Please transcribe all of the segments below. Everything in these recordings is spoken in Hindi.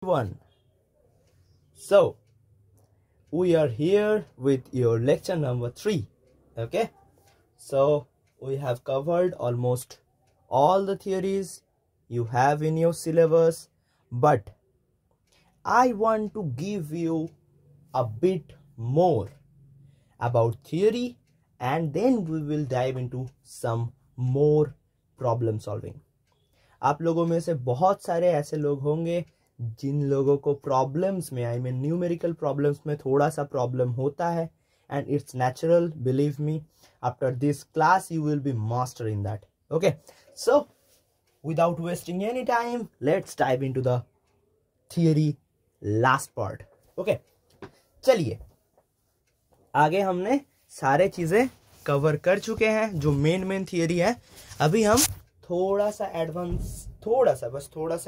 One. So we are here with your lecture number 3. Okay, so we have covered almost all the theories you have in your syllabus, but I want to give you a bit more about theory, and then we will dive into some more problem solving. आप लोगों में से बहुत सारे ऐसे लोग होंगे जिन लोगों को प्रॉब्लम्स में, आई मीन न्यूमेरिकल प्रॉब्लम्स में थोड़ा सा प्रॉब्लम होता है, and it's natural, believe me. After this class you will be master in that. Okay, so without wasting any time let's dive into the theory last part. Okay, चलिए आगे हमने सारे चीजें कवर कर चुके हैं जो मेन थियरी है. अभी हम थोड़ा सा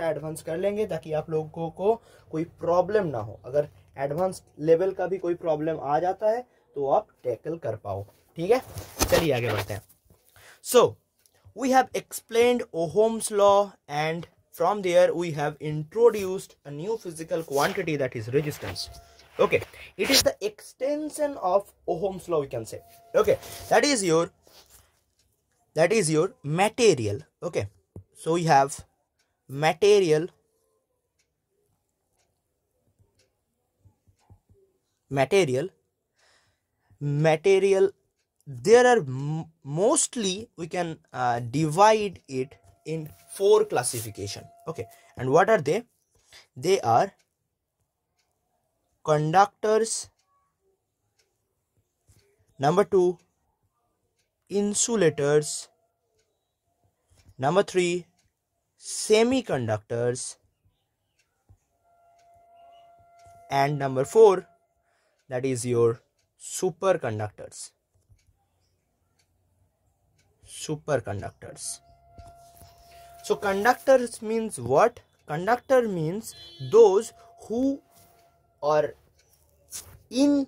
एडवांस कर लेंगे ताकि आप लोगों को कोई प्रॉब्लम ना हो. अगर एडवांस लेवल का भी कोई प्रॉब्लम आ जाता है तो आप टैकल कर पाओ. ठीक है, चलिए आगे बढ़ते हैं. So we have explained Ohm's law, and from there we have introduced a new physical quantity that is resistance. Okay, it is the extension of Ohm's law, we can say. Okay, that is your material. Okay, so we have material. There are mostly we can divide it in 4 classification. Okay, and what are they? They are conductors, number 2 insulators, number 3 semiconductors, and number 4 that is your superconductors. So conductors means what? Conductor means those who or in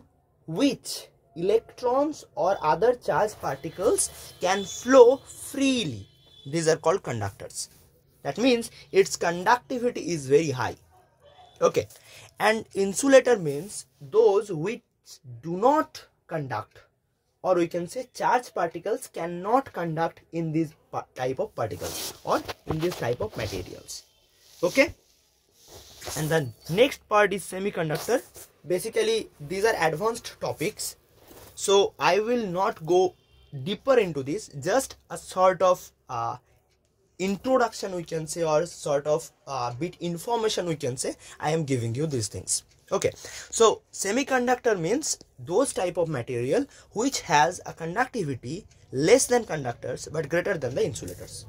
which electrons or other charged particles can flow freely. These are called conductors. That means its conductivity is very high. Okay, and insulator means those which do not conduct, or we can say charged particles cannot conduct in this type of particles or in this type of materials. Okay, and the next part is semiconductor. Basically these are advanced topics, so I will not go deeper into this. Just a sort of introduction we can say, or sort of bit information we can say. I am giving you these things. Okay, so semiconductor means those type of material which has a conductivity less than conductors but greater than the insulators.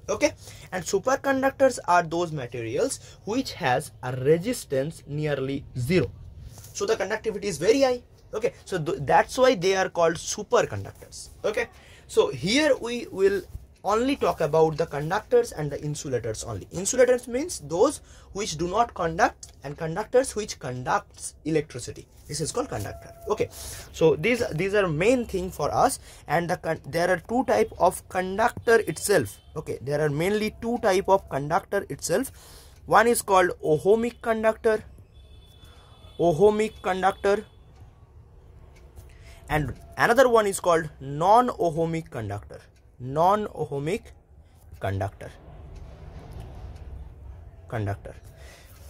Okay, and superconductors are those materials which has a resistance nearly 0, so the conductivity is very high. Okay, so that's why they are called superconductors. Okay, so here we will only talk about the conductors and the insulators only. Insulators means those which do not conduct, and conductors which conducts electricity. This is called conductor. Okay, so these are main thing for us. And there are 2 type of conductor itself. Okay, there are mainly 2 type of conductor itself. One is called ohmic conductor, and another one is called non-ohmic conductor.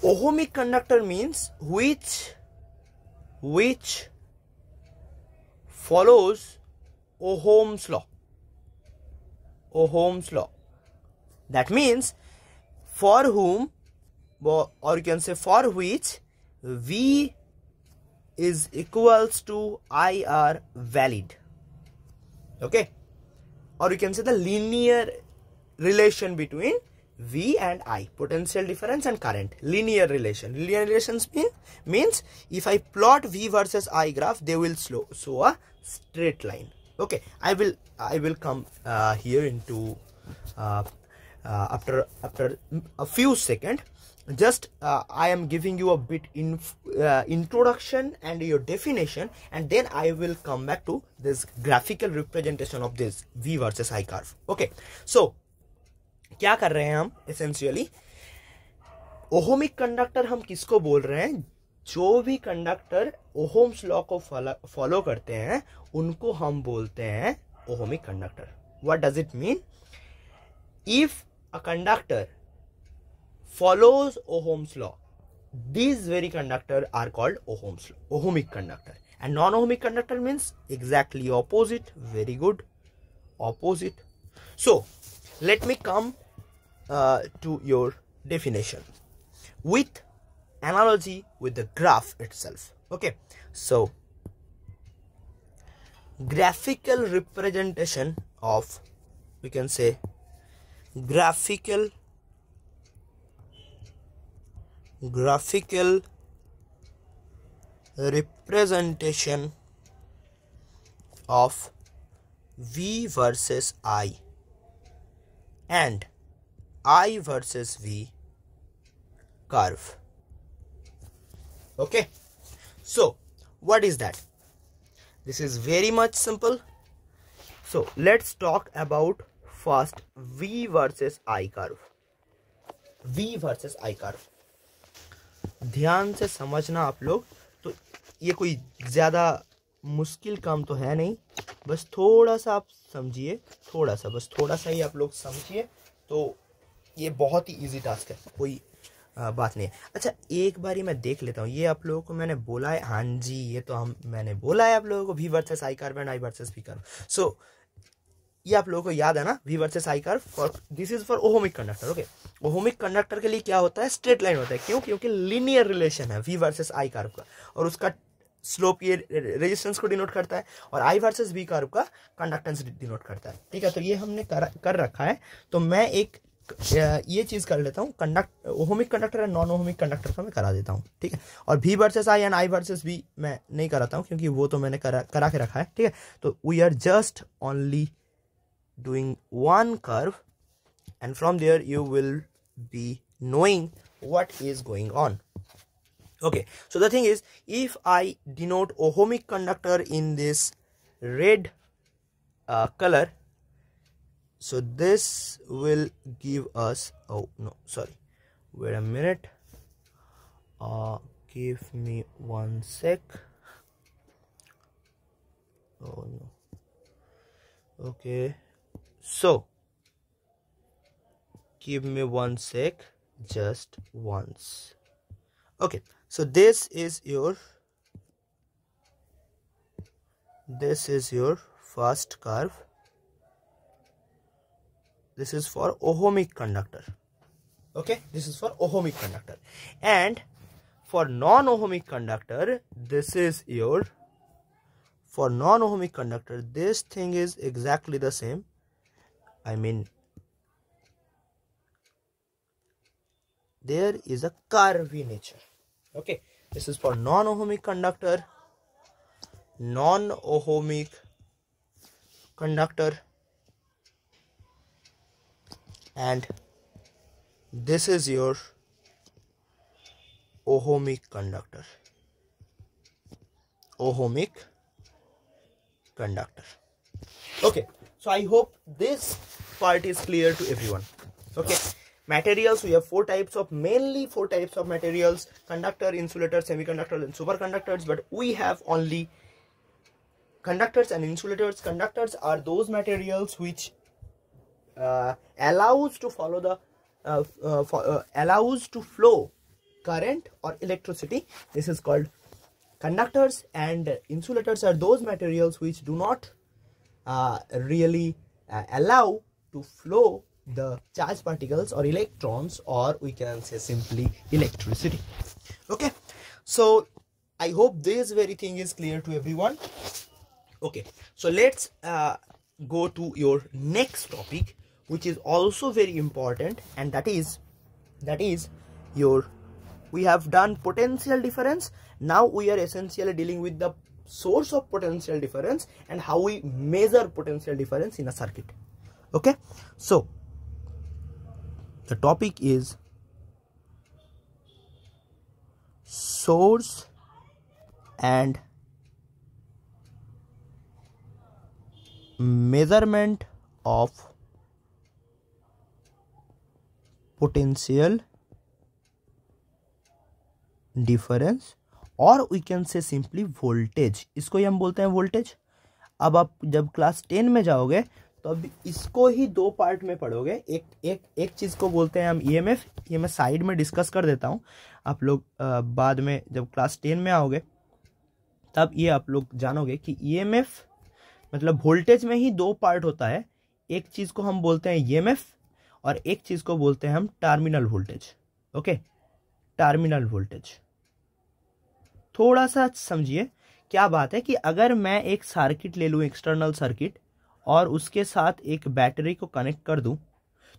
Ohmic conductor means which follows Ohm's law. That means for whom, or you can say for which, V is equals to I are valid. Okay, or you can say the linear relation between V and I, potential difference and current, linear relations means if I plot V versus I graph, they will show a straight line. Okay, I will come here into after a few seconds. Just I am giving you a bit introduction and your definition, and then I will come back to this graphical representation of this V versus I curve. Okay, so क्या कर रहे हैं हम essentially ओहमिक कंडक्टर हम किसको बोल रहे हैं? जो भी कंडक्टर ओहम्स लॉ को फॉलो करते हैं उनको हम बोलते हैं ohmic conductor. What does it mean? If a conductor follows Ohm's law, these very conductors are called Ohmic conductor. And non-Ohmic conductor means exactly opposite. Very good, opposite. So let me come to your definition with analogy with the graph itself. Okay, so graphical representation of, we can say, graphical representation of V versus I and I versus V curve. Okay, so what is that? This is very much simple. So let's talk about first V versus I curve. V versus I curve, ध्यान से समझना आप लोग. तो ये कोई ज़्यादा मुश्किल काम तो है नहीं, बस थोड़ा सा आप समझिए, बस थोड़ा सा ही आप लोग समझिए तो ये बहुत ही इजी टास्क है, कोई बात नहीं है. अच्छा, एक बारी मैं देख लेता हूँ, ये आप लोगों को मैंने बोला है, हाँ जी ये तो मैंने बोला है आप लोगों को, V versus I curve and I versus V curve. So ये आप लोगों को याद है ना, V versus I curve. For this is for ohmic conductor. Okay, ohmic conductor के लिए क्या होता है? स्ट्रेट लाइन होता है. क्यों? क्योंकि लीनियर रिलेशन है वी वर्सेस आई कर्व का, और उसका स्लोप ये रेजिस्टेंस को डिनोट करता है, और आई वर्सेस वी कर्व का कंडक्टेंस डिनोट करता है. ठीक है, तो ये हमने कर रखा है. तो मैं एक ये चीज कर लेता हूँ, ohmic conductor and non ohmic conductor का मैं करा देता हूँ. ठीक है, और V versus I and I versus V मैं नहीं कराता हूँ, क्योंकि वो तो मैंने करा के रखा है. ठीक है, तो we are just only doing one curve, and from there you will be knowing what is going on. Okay, so the thing is, if I denote ohmic conductor in this red color, so this will give us, oh no, sorry, wait a minute, give me 1 sec. Oh no, okay, so give me 1 sec, just once. Okay, so this is your first curve. This is for ohmic conductor. Okay, this is for ohmic conductor. And for non-ohmic conductor, this is your, for non-ohmic conductor, this thing is exactly the same. I mean, there is a curvy nature. Okay, this is for non-ohmic conductor, and this is your ohmic conductor. Okay, so I hope this part is clear to everyone. Okay, materials, we have mainly four types of materials: conductor, insulator, semiconductor, and superconductors. But we have only conductors and insulators. Conductors are those materials which allows to flow current or electricity. This is called conductors. And insulators are those materials which do not really allow to flow the charged particles or electrons, or we can say simply electricity. Okay, so I hope this very thing is clear to everyone. Okay, so let's go to your next topic, which is also very important, and that is your, we have done potential difference. Now we are essentially dealing with the source of potential difference and how we measure potential difference in a circuit. Okay, so the topic is source and measurement of potential difference, और we can say simply voltage, इसको ही हम बोलते हैं वोल्टेज। अब आप जब क्लास 10 में जाओगे तो अब इसको ही दो पार्ट में पढ़ोगे। एक चीज़ को बोलते हैं हम ईएमएफ, ये मैं साइड में डिस्कस कर देता हूँ, आप लोग बाद में जब क्लास 10 में आओगे तब ये आप लोग जानोगे कि ईएमएफ मतलब वोल्टेज में ही दो पार्ट होता है। एक चीज़ को हम बोलते हैं ईएमएफ और एक चीज़ को बोलते हैं हम terminal voltage. Okay, terminal voltage थोड़ा सा समझिए क्या बात है कि अगर मैं एक सर्किट ले लूँ, एक्सटर्नल सर्किट, और उसके साथ एक बैटरी को कनेक्ट कर दूं,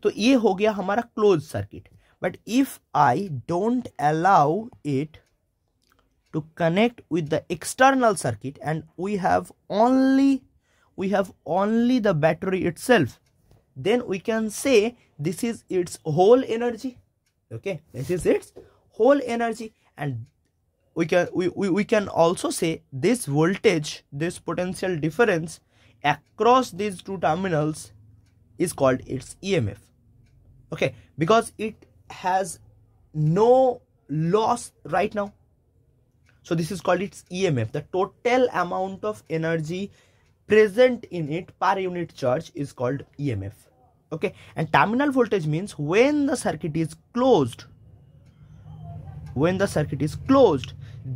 तो ये हो गया हमारा close circuit. But if I don't allow it to connect with the external circuit and we have only the battery itself, then we can say this is its whole energy. Okay, this is its whole energy, and we can also say this voltage, this potential difference across these two terminals is called its EMF. Okay, because it has no loss right now, so this is called its EMF. The total amount of energy present in it per unit charge is called EMF. Okay, and terminal voltage means when the circuit is closed,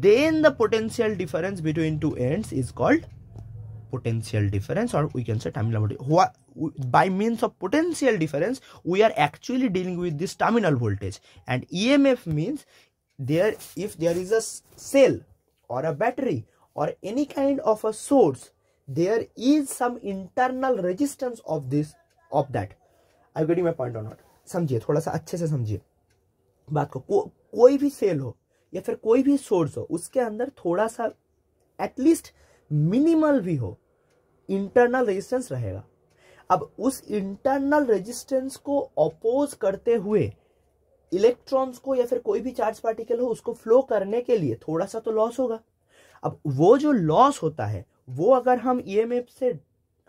then the potential difference between two ends is called potential difference, or we can say terminal voltage. By means of potential difference we are actually dealing with this terminal voltage, and EMF means if there is a cell or a battery or any kind of a source, there is some internal resistance of that. Are you getting my point or not? समझिए, थोड़ा सा अच्छे से समझिए बात को। कोई भी सेल हो या फिर कोई भी सोर्स हो, उसके अंदर थोड़ा सा एटलीस्ट मिनिमल भी हो इंटरनल रेजिस्टेंस रहेगा। अब उस इंटरनल रेजिस्टेंस को अपोज करते हुए इलेक्ट्रॉन्स को या फिर कोई भी चार्ज पार्टिकल हो उसको फ्लो करने के लिए थोड़ा सा तो लॉस होगा। अब वो जो लॉस होता है वो अगर हम ईएमएफ से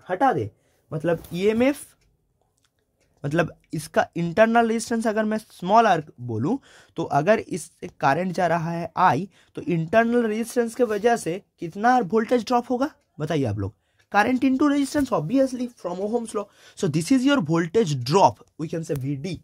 हटा दे, मतलब ईएमएफ मतलब इसका इंटरनल रेजिस्टेंस अगर मैं स्मॉल आर बोलूं, तो अगर इससे करंट जा रहा है आई, तो इंटरनल रेजिस्टेंस के वजह से कितना वोल्टेज ड्रॉप होगा बताइए आप लोग? Current into resistance, obviously from Ohm's law. So this is your voltage drop, we can say VD,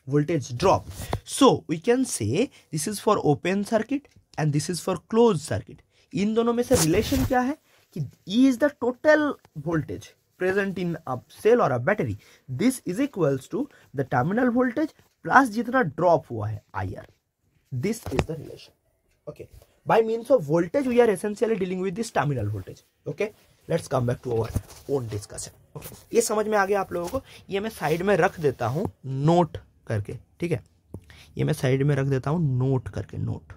voltage drop. So we can say this is for open circuit and this is for closed circuit. इन दोनों में से रिलेशन क्या है कि E is the total voltage present in a cell or a battery. This is equals to the terminal voltage plus जितना drop हुआ है IR. This is the relation. Okay. By means of voltage we are essentially dealing with this terminal voltage. Okay. Let's come back to our own discussion. Okay. ये समझ में आ गया आप लोगों को? ये मैं साइड में रख देता हूँ नोट करके, ठीक है? ये मैं साइड में रख देता हूं नोट करके, नोट।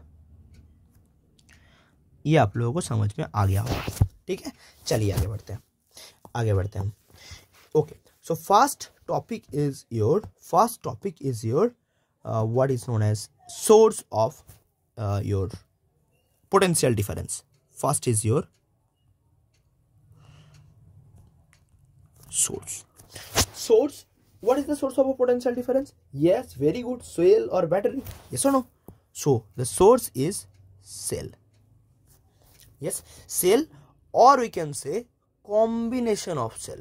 ये आप लोगों को समझ में आ गया होगा, ठीक है? चलिए आगे बढ़ते हैं। Okay, so first topic is your what is known as source of your potential difference. First is your source. What is the source of a potential difference? Yes, very good. Cell or battery? Yes or no? So the source is cell. Yes, cell, or we can say combination of cell.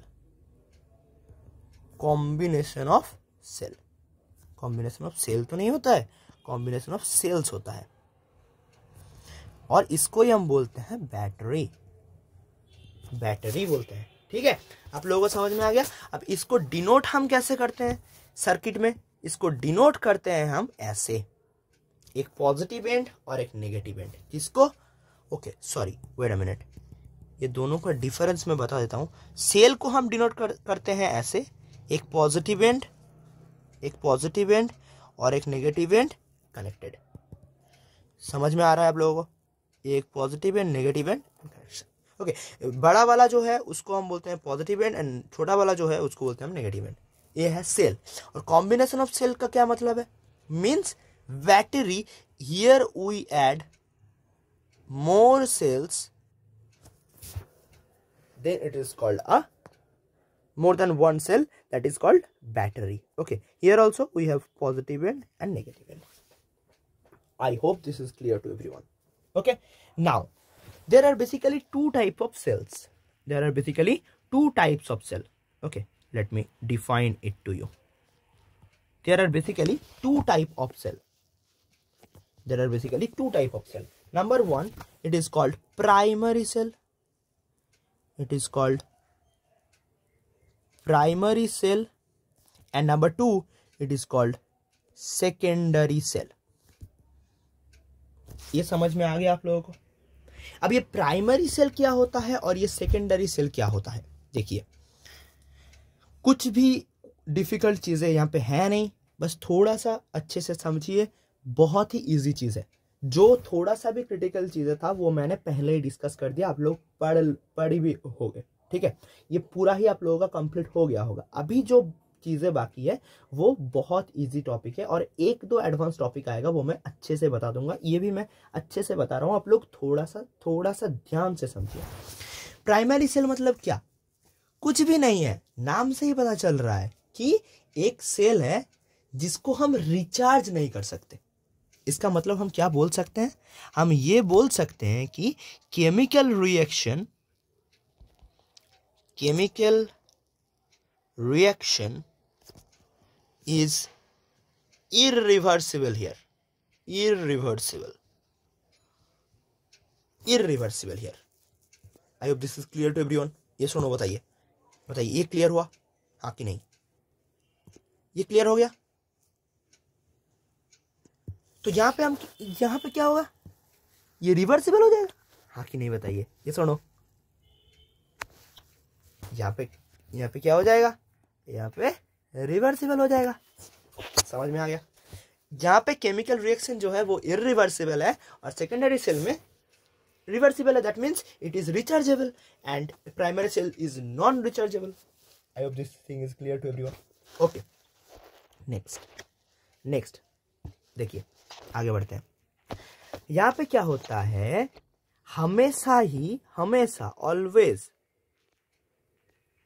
Combination of cell तो नहीं होता है, combination of cells होता है, और इसको ही हम बोलते हैं बैटरी बोलते हैं, ठीक है? आप लोगों को समझ में आ गया? अब इसको डिनोट हम कैसे करते हैं सर्किट में? इसको डिनोट करते हैं हम ऐसे, एक पॉजिटिव एंड और एक नेगेटिव एंड। किसको? Okay, sorry, wait a minute, ये दोनों का डिफरेंस मैं बता देता हूं। सेल को हम डिनोट करते हैं ऐसे, एक पॉजिटिव एंड और एक नेगेटिव एंड कनेक्टेड। समझ में आ रहा है आप लोगों को? एक positive and negative and connection. Okay, बड़ा वाला जो है उसको हम बोलते हैं पॉजिटिव एंड छोटा वाला जो है उसको बोलते हैं हम नेगेटिव एंड। ये है सेल। और कॉम्बिनेशन ऑफ सेल का क्या मतलब है? Means battery, here we add more cells, then it is called a more than one cell, that is called battery. Okay, here also we have positive end and negative end. I hope this is clear to everyone. Okay, now there are basically two types of cells. There are basically two types of cell. Okay, let me define it to you. There are basically two types of cell. There are basically two types of cell. Number one, it is called primary cell. It is called primary cell. And number two, it is called secondary cell. ये समझ में आ गया आप लोगों को? अब ये प्राइमरी सेल क्या होता है और ये सेकेंडरी सेल क्या होता है, देखिए कुछ भी डिफिकल्ट चीजें यहाँ पे है नहीं, बस थोड़ा सा अच्छे से समझिए, बहुत ही इजी चीज है। जो थोड़ा सा भी क्रिटिकल चीजें था वो मैंने पहले ही डिस्कस कर दिया, आप लोग पढ़ी भी हो गए, ठीक है। ये पूरा ही आप लोगों का कंप्लीट हो गया होगा। अभी जो चीजें बाकी है वो बहुत इजी टॉपिक है और एक दो एडवांस टॉपिक आएगा वो मैं अच्छे से बता दूंगा। ये भी मैं अच्छे से बता रहा हूँ, आप लोग थोड़ा सा ध्यान से समझिए। प्राइमरी सेल मतलब क्या? कुछ भी नहीं है, नाम से ही पता चल रहा है कि एक सेल है जिसको हम रिचार्ज नहीं कर सकते। इसका मतलब हम क्या बोल सकते हैं? हम ये बोल सकते हैं कि chemical reaction is irreversible here. Irreversible here. I hope this is clear to everyone. ये सुनो, बताइए ये क्लियर हुआ हाँ कि नहीं? ये क्लियर हो गया? तो यहाँ पे क्या होगा? ये रिवर्सिबल हो जाएगा हाँ कि नहीं, बताइए। ये सुनो, यहाँ पे क्या हो जाएगा? यहाँ पे रिवर्सिबल हो जाएगा। समझ में आ गया? यहाँ पे केमिकल रिएक्शन जो है वो इरिवर्सिबल है और सेकेंडरी सेल में रिवर्सिबल है। That means it is rechargeable and primary cell is non rechargeable. I hope this thing is clear to everyone. Okay, next देखिए, आगे बढ़ते हैं। यहाँ पे क्या होता है, हमेशा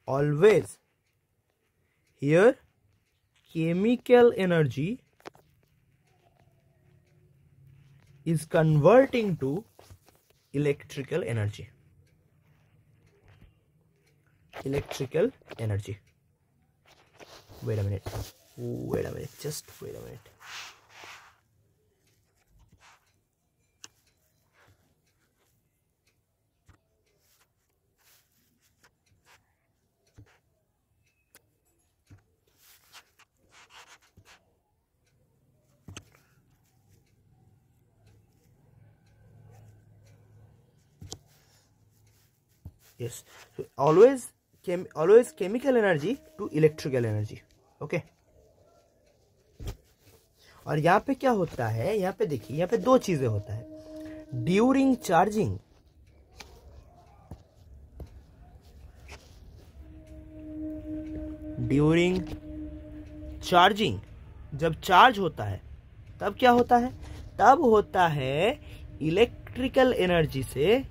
always here chemical energy is converting to electrical energy. Wait a minute, just wait a minute. Yes, so always chemical energy to electrical energy. Okay. और यहाँ पे क्या होता है, यहाँ पे देखिए, यहाँ पे दो चीजें होता है। ड्यूरिंग चार्जिंग जब चार्ज होता है तब क्या होता है? तब होता है इलेक्ट्रिकल एनर्जी से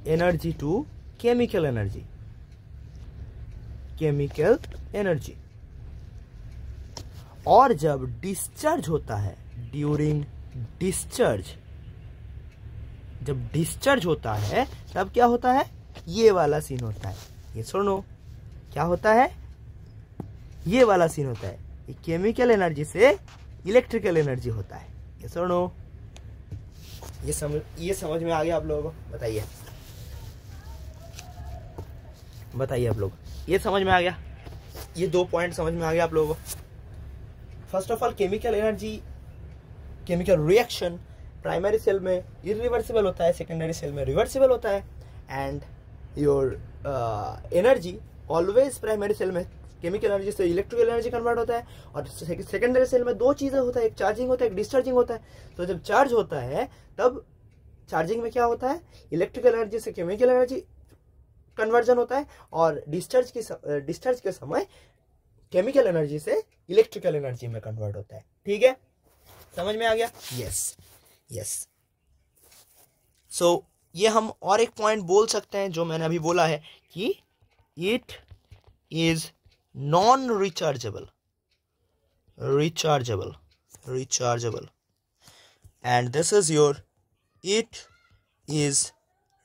एनर्जी टू केमिकल एनर्जी। और जब डिस्चार्ज होता है, जब डिस्चार्ज होता है तब क्या होता है? ये वाला सीन होता है। ये सुनो, क्या होता है? ये वाला सीन होता है। ये केमिकल एनर्जी से इलेक्ट्रिकल एनर्जी होता है। ये सुनो, ये समझ में आ गया आप लोगों को? बताइए आप लोग, ये समझ में आ गया? ये दो पॉइंट समझ में आ गया आप लोगों को? First of all, chemical reaction primary cell में इरिवर्सिबल होता है, सेकेंडरी सेल में रिवर्सिबल होता है। And your energy always primary cell में केमिकल एनर्जी से इलेक्ट्रिकल एनर्जी कन्वर्ट होता है और सेकेंडरी सेल में दो चीजें होता है, एक चार्जिंग होता है, एक डिस्चार्जिंग होता है। तो जब चार्ज होता है तब चार्जिंग में क्या होता है? इलेक्ट्रिकल एनर्जी से केमिकल एनर्जी कन्वर्जन होता है और डिस्चार्ज के समय केमिकल एनर्जी से इलेक्ट्रिकल एनर्जी में कन्वर्ट होता है। ठीक है, समझ में आ गया? यस। सो ये हम और एक पॉइंट बोल सकते हैं जो मैंने अभी बोला है कि it is non rechargeable. rechargeable, and this is your, it is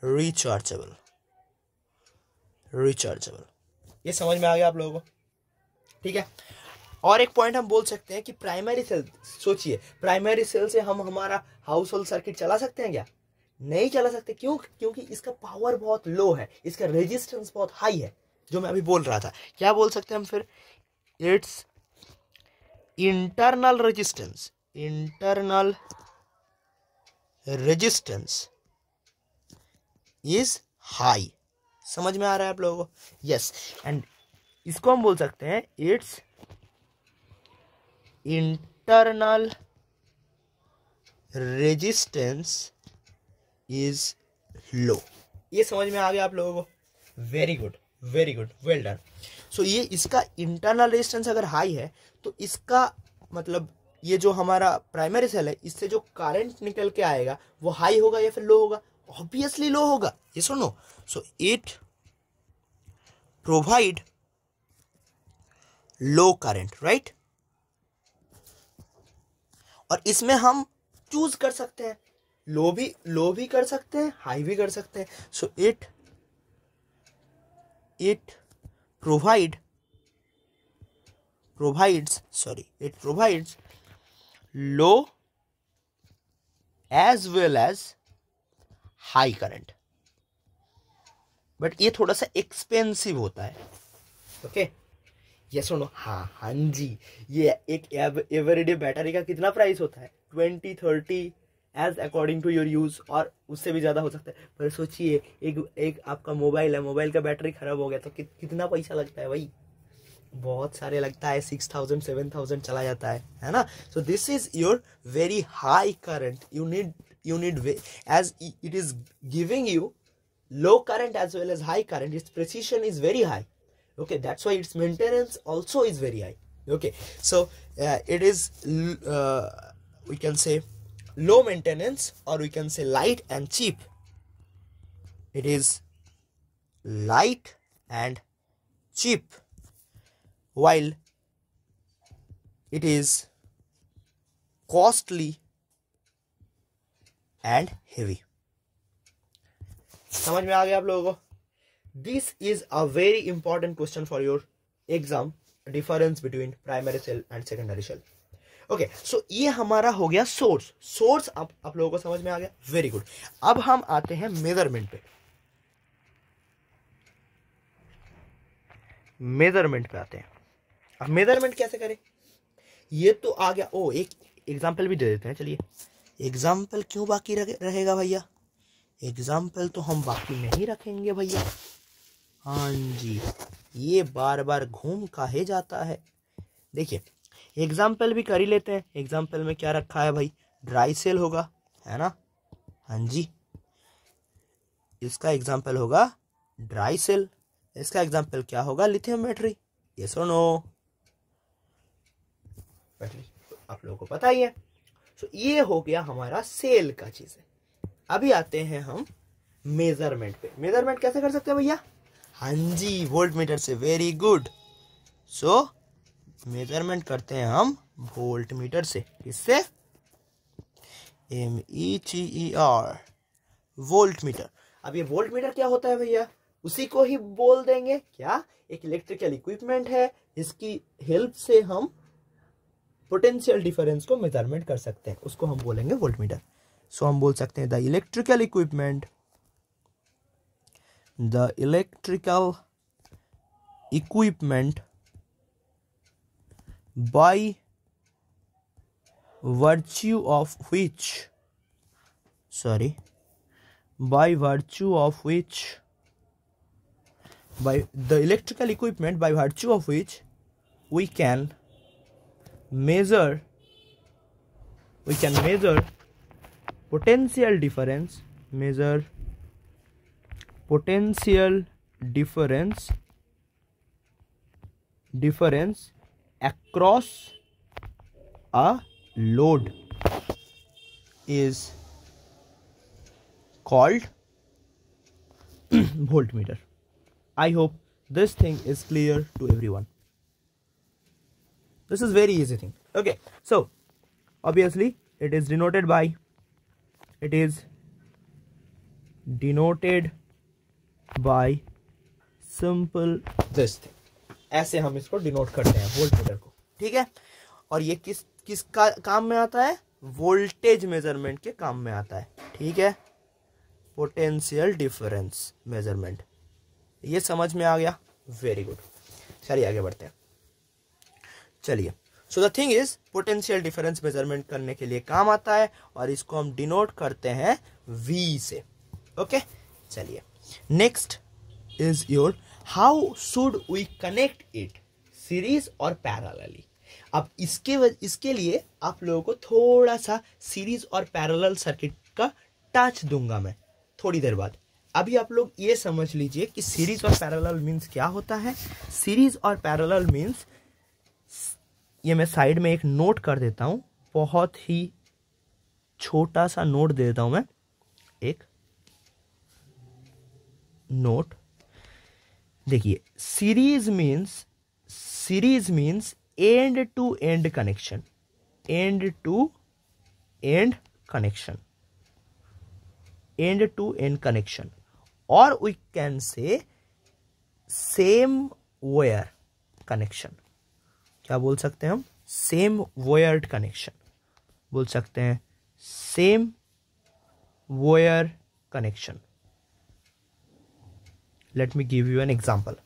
rechargeable. ये समझ में आ गया आप लोगों को? ठीक है। और एक पॉइंट हम बोल सकते हैं कि प्राइमरी सेल, सोचिए प्राइमरी सेल से हम हमारा हाउस होल्ड सर्किट चला सकते हैं क्या? नहीं चला सकते। क्यों? क्योंकि इसका पावर बहुत लो है, इसका रेजिस्टेंस बहुत हाई है, जो मैं अभी बोल रहा था। क्या बोल सकते हैं हम फिर? It's internal resistance is high. समझ में आ रहा है आप लोगों को? यस। एंड इसको हम बोल सकते हैं it's internal resistance is low. ये समझ में आ गया आप लोगों को? Very good, well done. So ये इसका इंटरनल रेजिस्टेंस अगर हाई है तो इसका मतलब ये जो हमारा प्राइमरी सेल है, इससे जो करंट निकल के आएगा वो हाई होगा या फिर लो होगा? ऑब्वियसली लो होगा। ये सुनो, so it provide low current, right? और इसमें हम चूज कर सकते हैं, लो भी कर सकते हैं, हाई भी कर सकते हैं। So it provides low as well as high current, but ये थोड़ा सा एक्सपेंसिव होता है। ओके, ये सुनो। हाँ जी, ये एक एवरीडे बैटरी का कितना प्राइस होता है? 20-30 as according to your use, और उससे भी ज्यादा हो सकता है। पर सोचिए एक आपका मोबाइल है, मोबाइल का बैटरी खराब हो गया तो कितना पैसा लगता है भाई? बहुत सारे लगता है, 6000-7000 चला जाता है ना? So this is your very high current. You need as it is giving you low current as well as high current, its precision is very high. Okay, that's why its maintenance also is very high. Okay, so it is we can say low maintenance, or we can say light and cheap. It is light and cheap, while it is costly and heavy. समझ में आ गया आप लोगों को? This is a very important question for your exam, difference between primary cell and secondary cell. Okay, so ये हमारा हो गया सोर्स आप लोगों को समझ में आ गया? Very good. अब हम आते हैं मेजरमेंट पे। आते हैं। अब मेजरमेंट कैसे करें? ये तो आ गया। एक एग्जाम्पल भी दे देते हैं। चलिए, एग्जाम्पल क्यों बाकी रहेगा भैया? एग्जाम्पल तो हम बाकी नहीं रखेंगे भैया। हाँ जी, ये बार बार घूम काहे जाता है? देखिए, एग्जाम्पल भी कर ही लेते हैं। एग्जाम्पल में क्या रखा है भाई? ड्राई सेल होगा, है ना? हाँ जी, इसका एग्जाम्पल होगा ड्राई सेल। इसका एग्जाम्पल क्या होगा? Lithium battery. ये सुनो, बैटरी आप लोगों को पता ही है। तो ये हो गया हमारा सेल का चीज है। अभी आते हैं हम मेजरमेंट पे। मेजरमेंट कैसे कर सकते हैं भैया? हाँ जी, वोल्ट मीटर से। Very good. सो मेजरमेंट करते हैं हम वोल्ट मीटर से। किससे? METER, volt meter. अब ये वोल्ट मीटर क्या होता है भैया? उसी को ही बोल देंगे क्या? एक इलेक्ट्रिकल इक्विपमेंट है, इसकी हेल्प से हम पोटेंशियल डिफरेंस को मेजरमेंट कर सकते हैं, उसको हम बोलेंगे वोल्ट मीटर। सो हम बोल सकते हैं the electrical equipment by virtue of which we can measure potential difference across a load is called voltmeter. I hope this thing is clear to everyone. This is very easy thing. Okay, so obviously it is denoted by simple this thing. ऐसे हम इसको डिनोट करते हैं वोल्ट मीटर को, ठीक है। और ये किस काम में आता है? वोल्टेज मेजरमेंट के काम में आता है, ठीक है। पोटेंशियल डिफरेंस मेजरमेंट, ये समझ में आ गया? Very good. चलिए आगे बढ़ते हैं। चलिए, so the thing is potential difference measurement करने के लिए काम आता है और इसको हम डिनोट करते हैं V से। ओके, चलिए next is your how should we connect it, series और पैरेलली। अब इसके लिए आप लोगों को थोड़ा सा सीरीज और पैरेलल सर्किट का टच दूंगा मैं थोड़ी देर बाद। अभी आप लोग ये समझ लीजिए कि सीरीज और पैरेलल मीन्स क्या होता है। सीरीज और पैरेलल मीन्स, ये मैं साइड में एक नोट कर देता हूं, बहुत ही छोटा सा नोट दे देता हूं मैं, एक नोट। देखिए, series means end to end connection, end to end connection, और we can say same wire connection. क्या बोल सकते हैं हम? सेम वायर्ड कनेक्शन बोल सकते हैं, same wire connection. Let me give you an example.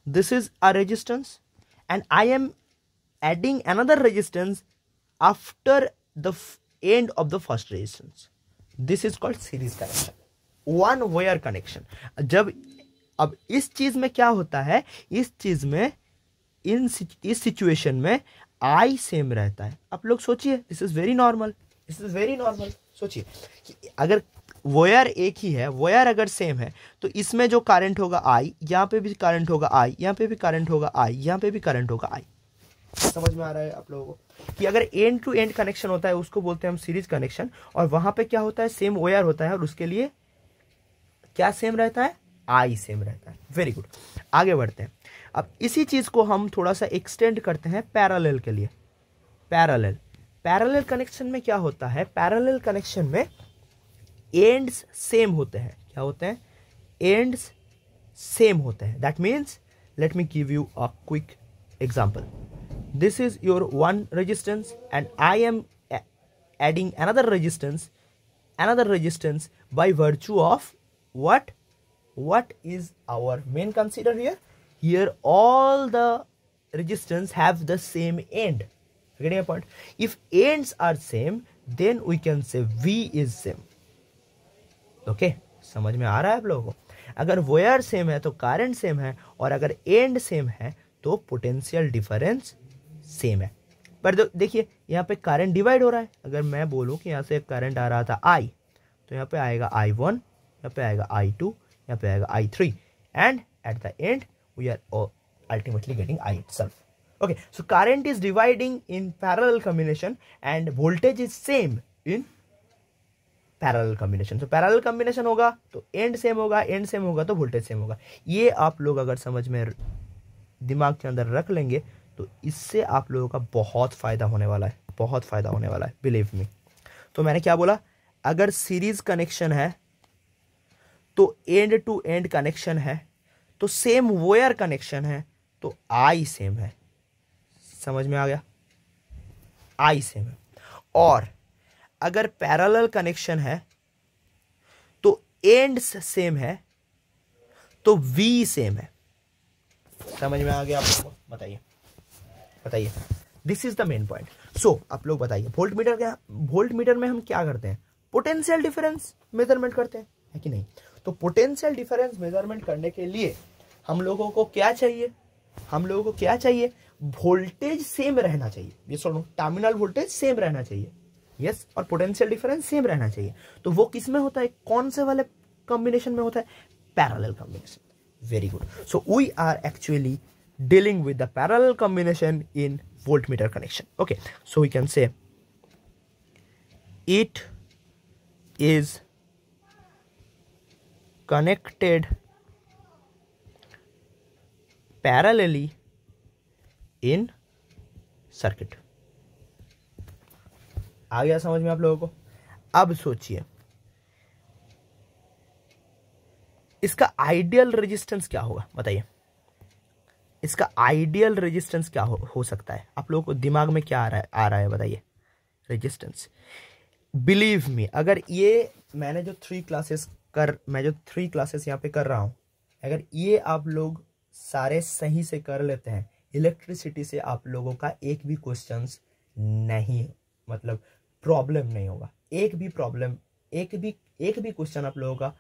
This is a resistance and I am adding another resistance after the end of the first resistance. This is called series connection, one wire connection. जब अब इस चीज में क्या होता है, इस चीज में इस सिचुएशन में I सेम रहता है। आप लोग सोचिए, दिस इज वेरी नॉर्मल, सोचिए कि अगर वायर एक ही है, वायर अगर सेम है, तो इसमें जो करंट होगा I, यहाँ पे भी करंट होगा I, यहाँ पे भी करंट होगा I, यहाँ पे भी करंट होगा I। समझ में आ रहा है आप लोगों को कि अगर एंड टू एंड कनेक्शन होता है उसको बोलते हैं हम सीरीज कनेक्शन, और वहां पे क्या होता है, सेम वायर होता है और उसके लिए क्या सेम रहता है? I सेम रहता है। वेरी गुड, आगे बढ़ते हैं। अब इसी चीज को हम थोड़ा सा एक्सटेंड करते हैं पैरेलल के लिए। पैरेलल कनेक्शन में क्या होता है? पैरेलल कनेक्शन में एंड्स सेम होते हैं। क्या होते हैं? एंड्स सेम होते हैं। That means, let me give you a quick example. This is your one resistance and I am adding another resistance by virtue of what is our main consider here all the resistance have the same end. Getting a point? If ends are same, then we can say V is same. Okay, समझ में आ रहा है आप लोगों को? अगर वायर सेम है तो करंट सेम है, और अगर एंड सेम है तो पोटेंशियल डिफरेंस सेम है। पर देखिए, यहाँ पे करंट डिवाइड हो रहा है। अगर मैं बोलूँ कि यहाँ से करंट आ रहा था I, तो यहाँ पे आएगा I1, यहाँ पे आएगा I2, यहाँ पे आएगा I3, and at the end we are ultimately getting I itself. Okay, so current is dividing in parallel combination and voltage is same in parallel combination. तो पैरेलल कॉम्बिनेशन होगा तो एंड सेम होगा, एंड सेम होगा तो वोल्टेज सेम होगा। ये आप लोग अगर समझ में दिमाग के अंदर रख लेंगे तो इससे आप लोगों का बहुत फायदा होने वाला है, बहुत फायदा होने वाला है, बिलीव मी। तो मैंने क्या बोला? अगर सीरीज कनेक्शन है तो एंड टू एंड कनेक्शन है, तो सेम वायर कनेक्शन है तो I सेम है। समझ में आ गया? I सेम है। और अगर पैरेलल कनेक्शन है तो एंड्स सेम है तो V सेम है। समझ में आ गया आप लोगों को? बताइए, this is the main point. So आप लोग बताइए, वोल्ट मीटर में हम क्या करते हैं? पोटेंशियल डिफरेंस मेजरमेंट करते हैं, है कि नहीं? तो पोटेंशियल डिफरेंस मेजरमेंट करने के लिए हम लोगों को क्या चाहिए? वोल्टेज सेम रहना चाहिए। ये सुनो, टर्मिनल वोल्टेज सेम रहना चाहिए, यस, और पोटेंशियल डिफरेंस सेम रहना चाहिए। तो वो किस में होता है? कौन से वाले कॉम्बिनेशन में होता है? Parallel combination. Very good. So we are actually dealing with the parallel combination in voltmeter connection. Okay, so we can say it is connected parallelly in circuit. आ गया समझ में आप लोगों को? अब सोचिए इसका आइडियल रेजिस्टेंस क्या होगा, बताइए इसका आइडियल रेजिस्टेंस क्या हो सकता है? आप लोगों को दिमाग में क्या आ रहा है बताइए? रेजिस्टेंस, बिलीव मी, अगर ये मैं जो थ्री क्लासेस यहाँ पे कर रहा हूँ, अगर ये आप लोग सारे सही से कर लेते हैं, इलेक्ट्रिसिटी से आप लोगों का एक भी क्वेश्चंस नहीं, मतलब प्रॉब्लम नहीं होगा। एक भी क्वेश्चन आप लोगों का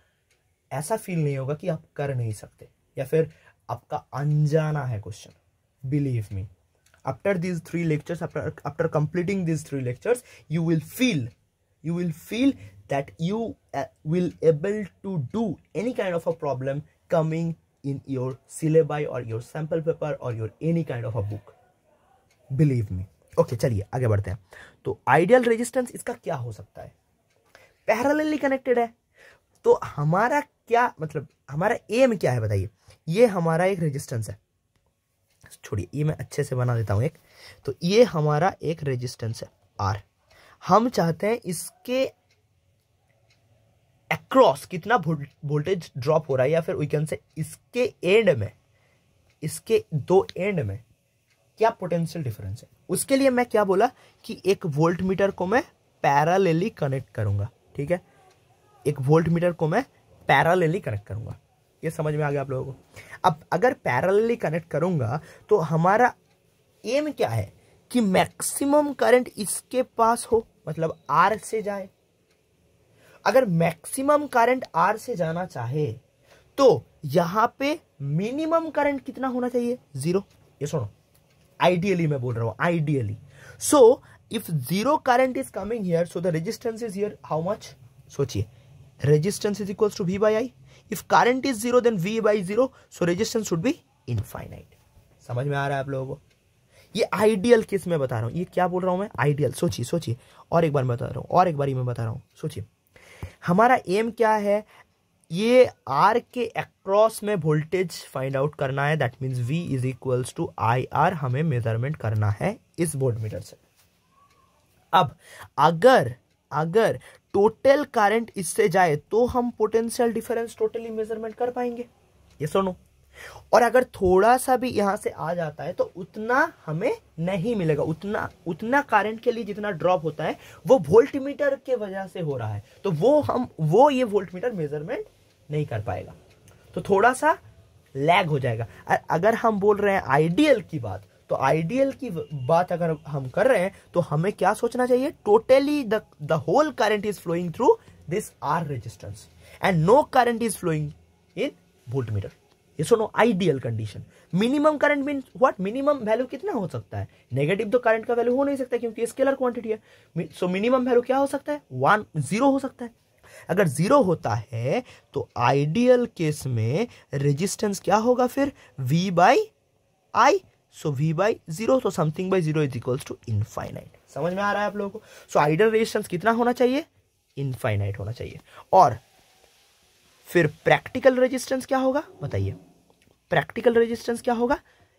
ऐसा फील नहीं होगा कि आप कर नहीं सकते या फिर आपका अनजाना है question. Believe me, after these 3 lectures, after completing these 3 lectures, you will feel that you will able to do any kind of a problem coming in your syllabi or your sample paper or your any kind of a book, believe me। Okay चलिए आगे बढ़ते हैं। तो आइडियल रेजिस्टेंस इसका क्या हो सकता है? पैरेलली कनेक्टेड है, तो हमारा क्या मतलब, हमारा एम क्या है बताइए? ये हमारा एक रेजिस्टेंस है, छोड़िए ये मैं अच्छे से बना देता हूं एक। तो ये हमारा एक रेजिस्टेंस है आर, हम चाहते हैं इसके अक्रॉस कितना वोल्टेज ड्रॉप हो रहा है, या फिर वी कैन से इसके एंड में, इसके दो एंड में क्या पोटेंशियल डिफरेंस है। उसके लिए मैं क्या बोला कि एक वोल्ट मीटर को मैं पैरेलली कनेक्ट करूंगा, ठीक है, एक वोल्ट मीटर को मैं पैरेलली कनेक्ट करूंगा। ये समझ में आ गया आप लोगों को? अब अगर पैरेलली कनेक्ट करूंगा तो हमारा एम क्या है कि मैक्सिमम करंट इसके पास हो, मतलब आर से जाए। अगर मैक्सिमम करंट आर से जाना चाहे तो यहां पे मिनिमम करंट कितना होना चाहिए? 0। ये सुनो, आइडियली मैं बोल रहा हूं, ideally. So if 0 current is coming here, so the resistance is here how much? सोचिए, resistance is equals to V by I। If current is 0 then V by 0, so resistance should be infinite। समझ में आ रहा है आप लोगों को? ये आइडियल केस में बता रहा हूं, ये क्या बोल रहा हूं मैं? आइडियल। सोचिए और एक बार मैं बता रहा हूं, और एक बार मैं बता रहा हूं। सोचिए हमारा एम क्या है, ये आर के अक्रॉस में वोल्टेज फाइंड आउट करना है, that means V is equals to IR हमें मेजरमेंट करना है इस वोल्टमीटर से। अब अगर टोटल करंट इससे जाए तो हम पोटेंशियल डिफरेंस टोटली मेजरमेंट कर पाएंगे, ये सुनो। और अगर थोड़ा सा भी यहां से आ जाता है तो उतना हमें नहीं मिलेगा, उतना करंट के लिए जितना ड्रॉप होता है वो वोल्टमीटर के वजह से हो रहा है, तो वो ये वोल्टमीटर मेजरमेंट नहीं कर पाएगा, तो थोड़ा सा लैग हो जाएगा। अगर हम बोल रहे हैं आइडियल की बात, तो आइडियल की बात अगर हम कर रहे हैं तो हमें क्या सोचना चाहिए? Totally the whole current is flowing through this R resistance and no current is flowing in voltmeter. ये सुनो, ideal condition. Minimum current mean what? Minimum value कितना हो सकता है? नेगेटिव तो करंट का वैल्यू हो नहीं सकता क्योंकि स्केलर क्वांटिटी है। सो मिनिमम वैल्यू क्या हो सकता है? 0 हो सकता है। अगर 0 होता है तो आइडियल केस में रेजिस्टेंस क्या होगा फिर? V by I। So V by 0, तो something by 0 is equals to infinite. समझ में आ रहा है आप लोगों को? सो आइडियल रेजिस्टेंस कितना होना चाहिए? इनफाइनाइट होना चाहिए। और फिर प्रैक्टिकल रेजिस्टेंस क्या होगा बताइए? प्रैक्टिकल रेजिस्टेंस क्या होगा?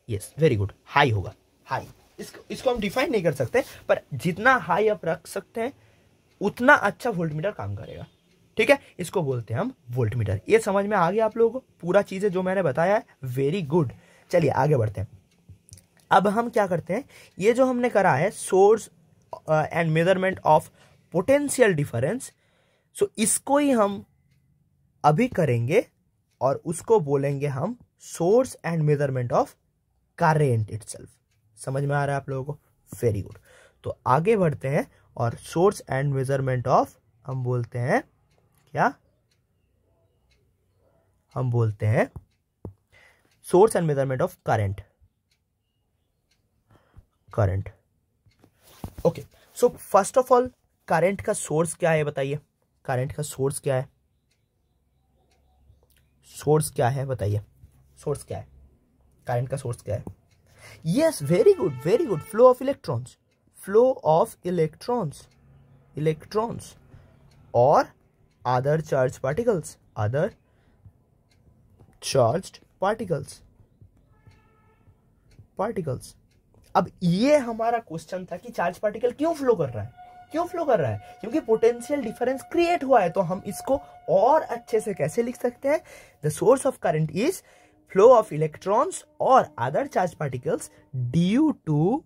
यस, वेरी गुड, हाई होगा। हाई, इसको हम डिफाइन नहीं कर सकते, पर जितना हाई आप रख सकते हैं उतना अच्छा वोल्टमीटर काम करेगा, ठीक है? इसको बोलते हैं हम वोल्टमीटर। ये समझ में आ गया आप लोगों को? पूरा चीजें जो मैंने बताया है, वेरी गुड। चलिए आगे बढ़ते हैं। अब हम क्या करते हैं, ये जो हमने करा है source and measurement of potential difference, so इसको ही हम अभी करेंगे और उसको बोलेंगे हम source and measurement of current itself. समझ में आ रहा है आप लोगों को? Very good. तो आगे बढ़ते हैं और सोर्स एंड मेजरमेंट ऑफ हम बोलते हैं क्या? हम बोलते हैं source and measurement of current. Okay, so first of all current का सोर्स क्या है बताइए? करंट का सोर्स क्या है? सोर्स क्या है बताइए? सोर्स क्या है? करंट का सोर्स क्या है? Yes, very good, very good. Flow of electrons, flow of electrons और other charge particles, other charged particles. अब ये हमारा क्वेश्चन था कि चार्ज पार्टिकल क्यों फ्लो कर रहा है, क्यों फ्लो कर रहा है? क्योंकि पोटेंशियल डिफरेंस क्रिएट हुआ है। तो हम इसको और अच्छे से कैसे लिख सकते हैं? The source of current is flow of electrons और other charge particles due to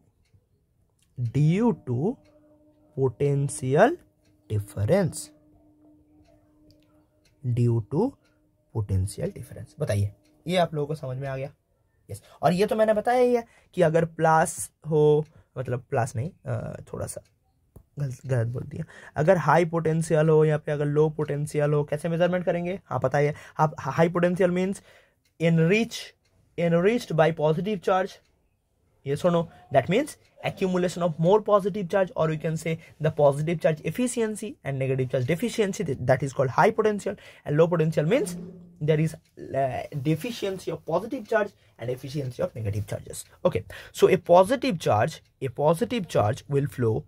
potential difference, due to potential difference. बताइए, ये आप लोगों को समझ में आ गया? यस। और ये तो मैंने बताया ही है कि अगर प्लस हो, मतलब प्लस नहीं, थोड़ा सा गलत बोल दिया, अगर हाई पोटेंशियल हो या फिर अगर लो पोटेंशियल हो, कैसे मेजरमेंट करेंगे? हाँ पता है। आप high potential means enriched by positive charge, yes or no? That means accumulation of more positive charge, or we can say the positive charge efficiency and negative charge deficiency, that is called high potential. And low potential means there is deficiency of positive charge and efficiency of negative charges. Okay, so a positive charge will flow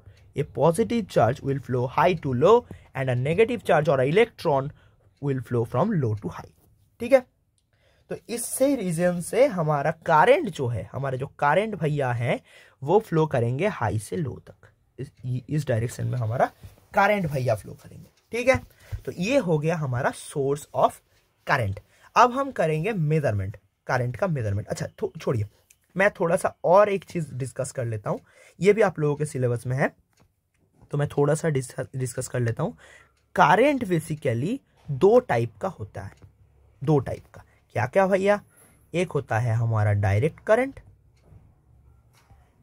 high to low, and a negative charge or an electron will flow from low to high. ठीक है? तो इससे रीजन से हमारा करंट जो है, हमारे जो करंट भैया हैं वो फ्लो करेंगे हाई से लो तक। इस डायरेक्शन में हमारा करंट भैया फ्लो करेंगे। ठीक है, तो ये हो गया हमारा सोर्स ऑफ करंट। अब हम करेंगे मेजरमेंट, करंट का मेजरमेंट। अच्छा छोड़िए, मैं थोड़ा सा और एक चीज डिस्कस कर लेता हूं, ये भी आप लोगों के सिलेबस में है, तो मैं थोड़ा सा डिस्कस कर लेता हूं। करंट बेसिकली दो टाइप का होता है, दो टाइप का। क्या क्या भैया? एक होता है हमारा डायरेक्ट करंट,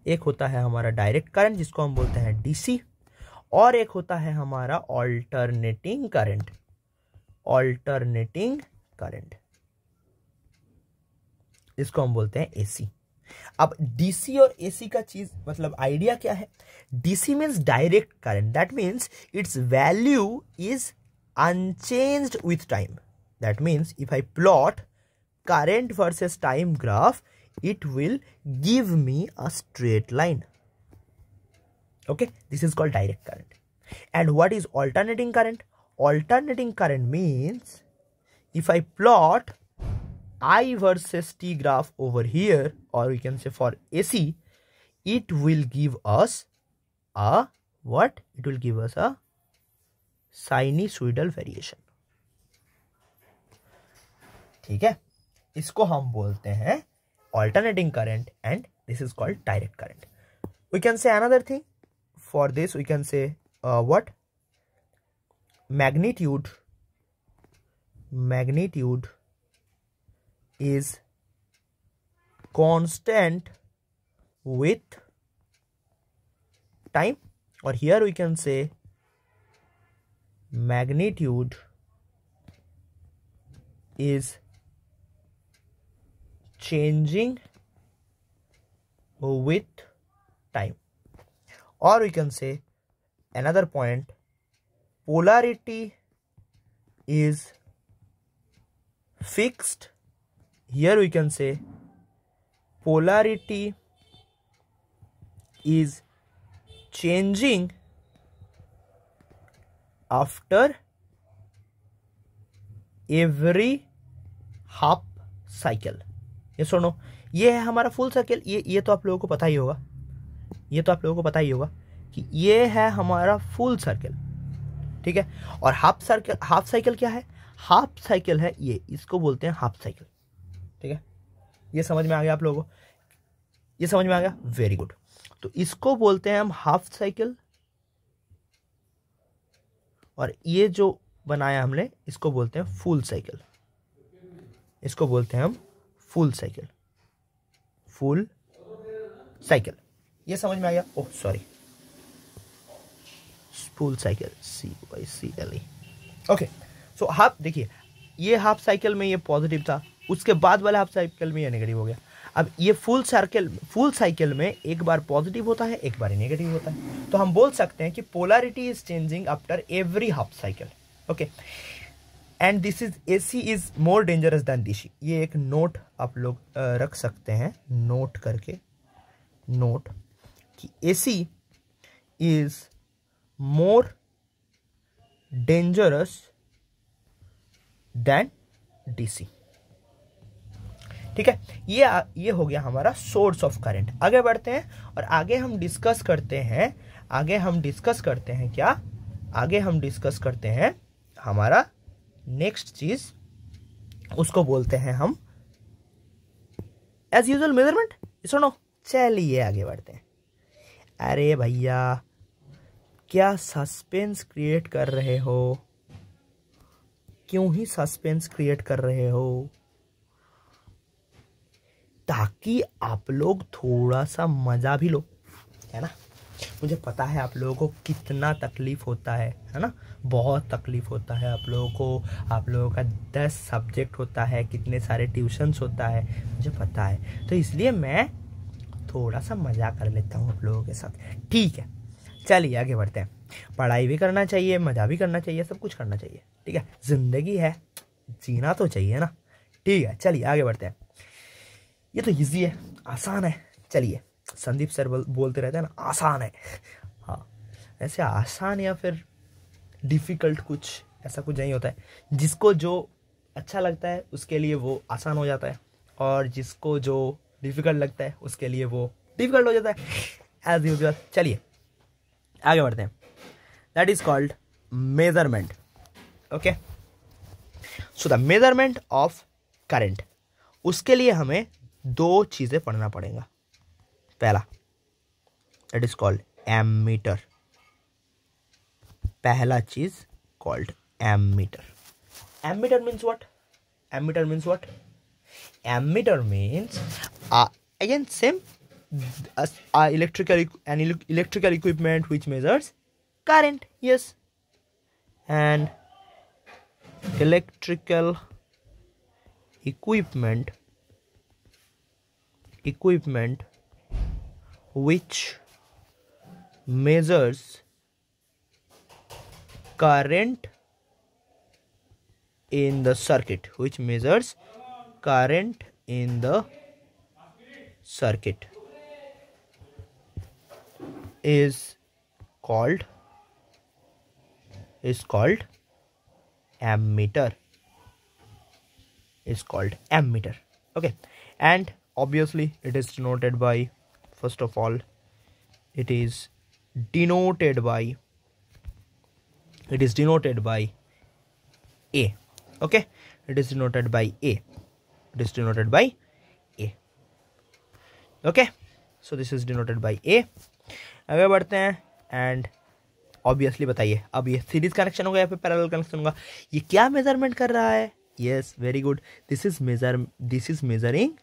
एक होता है हमारा डायरेक्ट करंट जिसको हम बोलते हैं डीसी, और एक होता है हमारा ऑल्टरनेटिंग करंट, ऑल्टरनेटिंग करंट इसको हम बोलते हैं एसी। अब डीसी और एसी का चीज मतलब आइडिया क्या है? DC means direct current, that means it's value is unchanged with time. That means if I plot current versus time graph, it will give me a straight line. Okay, this is called direct current. And what is alternating current? Alternating current means if I plot I versus T graph over here, or we can say for AC, it will give us a what? It will give us a sinusoidal variation. ठीक है, इसको हम बोलते हैं alternating current, and this is called direct current. We can say another thing for this, we can say what? Magnitude is constant with time, or here we can say magnitude is changing with time, or we can say another point, polarity is fixed. Here we can say polarity is changing after every half cycle. ये सुनो, ये है हमारा फुल सर्किल। ये तो आप लोगों को पता ही होगा, ये तो आप लोगों को पता ही होगा कि ये है हमारा फुल सर्किल। ठीक है, और हाफ साइकिल क्या है? हाफ साइकिल है ये, इसको बोलते हैं हाफ साइकिल। ठीक है, ये समझ में आ गया आप लोगों को? ये समझ में आ गया? Very good. तो इसको बोलते हैं हम हाफ साइकिल, और ये जो बनाया हमने इसको बोलते हैं फुल साइकिल, इसको बोलते हैं हम फुल साइकिल, फुल साइकिल। ये समझ में आ गया? Oh sorry, full cycle, CYCLE। Okay, so half, देखिए ये हाफ साइकिल में ये पॉजिटिव था, उसके बाद वाले हाफ साइकिल में ये नेगेटिव हो गया। अब ये फुल साइकिल में एक बार पॉजिटिव होता है, एक बार नेगेटिव होता है। तो हम बोल सकते हैं कि polarity is changing after every half cycle. Okay, and this is AC is more dangerous than DC। ये एक नोट आप लोग रख सकते हैं, नोट करके, नोट कि AC is more dangerous than DC। ठीक है, ये हो गया हमारा सोर्स ऑफ करंट। आगे बढ़ते हैं और आगे हम डिस्कस करते हैं आगे हम डिस्कस करते हैं क्या, आगे हम डिस्कस करते हैं हमारा नेक्स्ट चीज, उसको बोलते हैं हम एज यूजुअल मेजरमेंट। सुनो, चलिए आगे बढ़ते हैं। अरे भैया, क्या सस्पेंस क्रिएट कर रहे हो? क्यों ही सस्पेंस क्रिएट कर रहे हो? ताकि आप लोग थोड़ा सा मजा भी लो, है ना। मुझे पता है आप लोगों को कितना तकलीफ होता है ना, बहुत तकलीफ होता है आप लोगों को। आप लोगों का 10 सब्जेक्ट होता है, कितने सारे ट्यूशन्स होता है, मुझे पता है। तो इसलिए मैं थोड़ा सा मजा कर लेता हूँ आप लोगों के साथ, ठीक है। चलिए आगे बढ़ते हैं। पढ़ाई भी करना चाहिए, मजा भी करना चाहिए, सब कुछ करना चाहिए, ठीक है। जिंदगी है, जीना तो चाहिए ना, ठीक है। चलिए आगे बढ़ते हैं। ये तो इजी है, आसान है। चलिए, संदीप सर बोलते रहते हैं ना, आसान है। हाँ, ऐसे आसान या फिर डिफिकल्ट कुछ ऐसा कुछ नहीं होता है। जिसको जो अच्छा लगता है उसके लिए वो आसान हो जाता है, और जिसको जो डिफिकल्ट लगता है उसके लिए वो डिफिकल्ट हो जाता है, एज यूजुअल। चलिए आगे बढ़ते हैं। That is called measurement, okay. So the measurement of current, उसके लिए हमें 2 चीजें पढ़ना पड़ेगा। पहला, दैट इज कॉल्ड एमीटर। पहला चीज called ammeter. Ammeter means what? Ammeter means what? Ammeter means again same electrical equipment which measures current, yes, and electrical equipment which measures current in the circuit, which measures current in the circuit is called ammeter, is called ammeter, okay. And obviously it is denoted by, first of all, it is denoted by A, okay. It is denoted by A, okay. So this is denoted by A. आगे बढ़ते हैं। एंड ऑब्वियसली बताइए, अब ये सीरीज कनेक्शन होगा या फिर पैरेलल कनेक्शन होगा? ये क्या मेजरमेंट कर रहा है? Yes, very good, this is measuring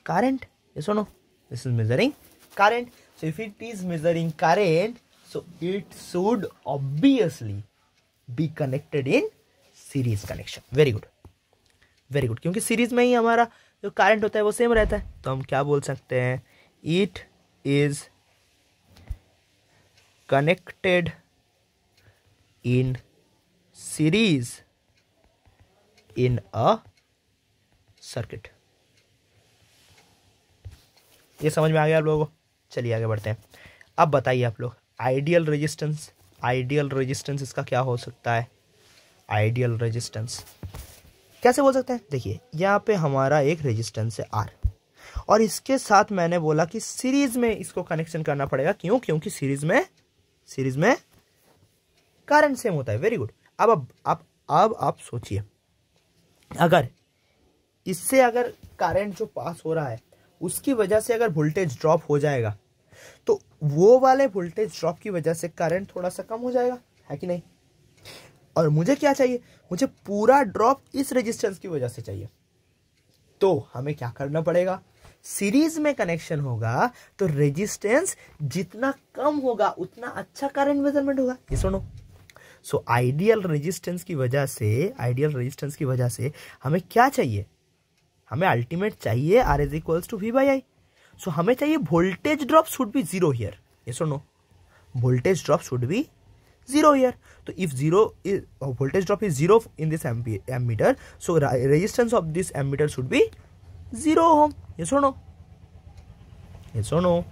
current, yes or no? This is measuring current. So if it is measuring current, so it should obviously be connected in series connection. Very good, क्योंकि सीरीज में ही हमारा जो करंट होता है वो सेम रहता है। तो हम क्या बोल सकते हैं? It is connected in series in a circuit. ये समझ में आ गया आप लोगों को? चलिए आगे बढ़ते हैं। अब बताइए आप लोग, आइडियल रेजिस्टेंस इसका क्या हो सकता है? आइडियल रेजिस्टेंस कैसे बोल सकते हैं? देखिए, यहाँ पे हमारा एक रेजिस्टेंस है R, और इसके साथ मैंने बोला कि सीरीज में इसको कनेक्शन करना पड़ेगा। क्यों? क्योंकि सीरीज में करंट सेम होता है। Very good. अब आप सोचिए, अगर इससे अगर करंट जो पास हो रहा है उसकी वजह से अगर वोल्टेज ड्रॉप हो जाएगा, तो वो वाले वोल्टेज ड्रॉप की वजह से करंट थोड़ा सा कम हो जाएगा, है कि नहीं? और मुझे क्या चाहिए? मुझे पूरा ड्रॉप इस रेजिस्टेंस की वजह से चाहिए। तो हमें क्या करना पड़ेगा? सीरीज में कनेक्शन होगा तो रेजिस्टेंस जितना कम होगा उतना अच्छा करंट मेजरमेंट होगा। ये सुनो, सो आइडियल रेजिस्टेंस की वजह से हमें क्या चाहिए? हमें अल्टीमेट चाहिए R is equals to V/I। So हमें चाहिए voltage drop should be 0 here. Yes और no? Voltage drop should be 0 here. तो if voltage drop is 0 in this ammeter, so resistance of this ammeter should be 0 ohm. Yes or no? Yes or no?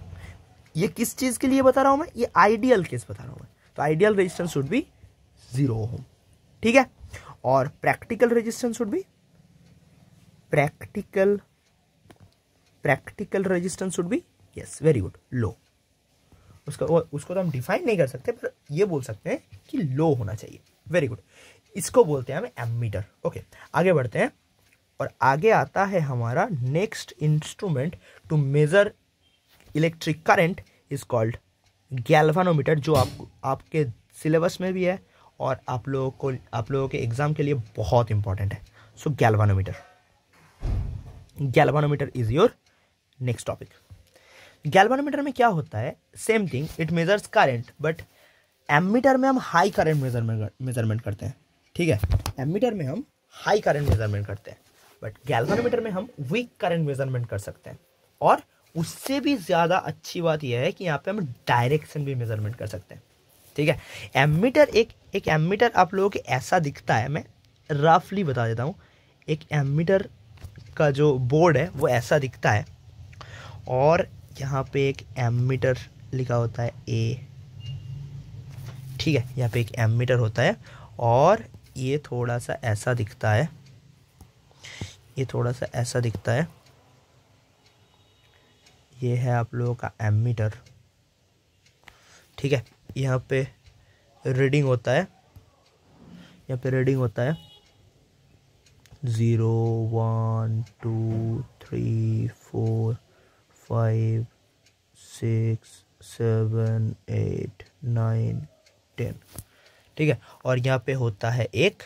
ये किस चीज के लिए बता रहा हूं मैं? ये आइडियल केस बता रहा हूं मैं। तो ideal resistance should be 0 ohm, ठीक है। और practical resistance should be practical resistance should be, yes, very good, low. उसको तो हम डिफाइन नहीं कर सकते, पर ये बोल सकते हैं कि लो होना चाहिए। वेरी गुड, इसको बोलते हैं हम एमीटर। ओके, आगे बढ़ते हैं और आगे आता है हमारा next instrument to measure electric current is called galvanometer, जो आपके सिलेबस में भी है और आप लोगों के एग्जाम के लिए बहुत इंपॉर्टेंट है। So galvanometer is your next topic. Galvanometer में क्या होता है, same thing, it measures current, but ammeter में हम हाई करंट मेजरमेंट करते हैं। ठीक है, एमीटर में हम हाई करंट मेजरमेंट करते हैं, बट गैल्वानोमीटर में हम वीक करंट मेजरमेंट कर सकते हैं। और उससे भी ज़्यादा अच्छी बात यह है कि यहाँ पे हम डायरेक्शन भी मेजरमेंट कर सकते हैं। ठीक है, एमीटर एक एमीटर आप लोगों के ऐसा दिखता है, मैं रफली बता देता हूँ। एक एमीटर का जो बोर्ड है वो ऐसा दिखता है, और यहाँ पे एक एमीटर लिखा होता है ए। ठीक है, यहाँ पे एक एमीटर होता है, और ये थोड़ा सा ऐसा दिखता है, ये थोड़ा सा ऐसा दिखता है। ये है आप लोगों का एमीटर। ठीक है, यहाँ पे रीडिंग होता है, यहाँ पे रीडिंग होता है 0 1 2 3 4 5 6 7 8 9 10। ठीक है, और यहाँ पे होता है एक,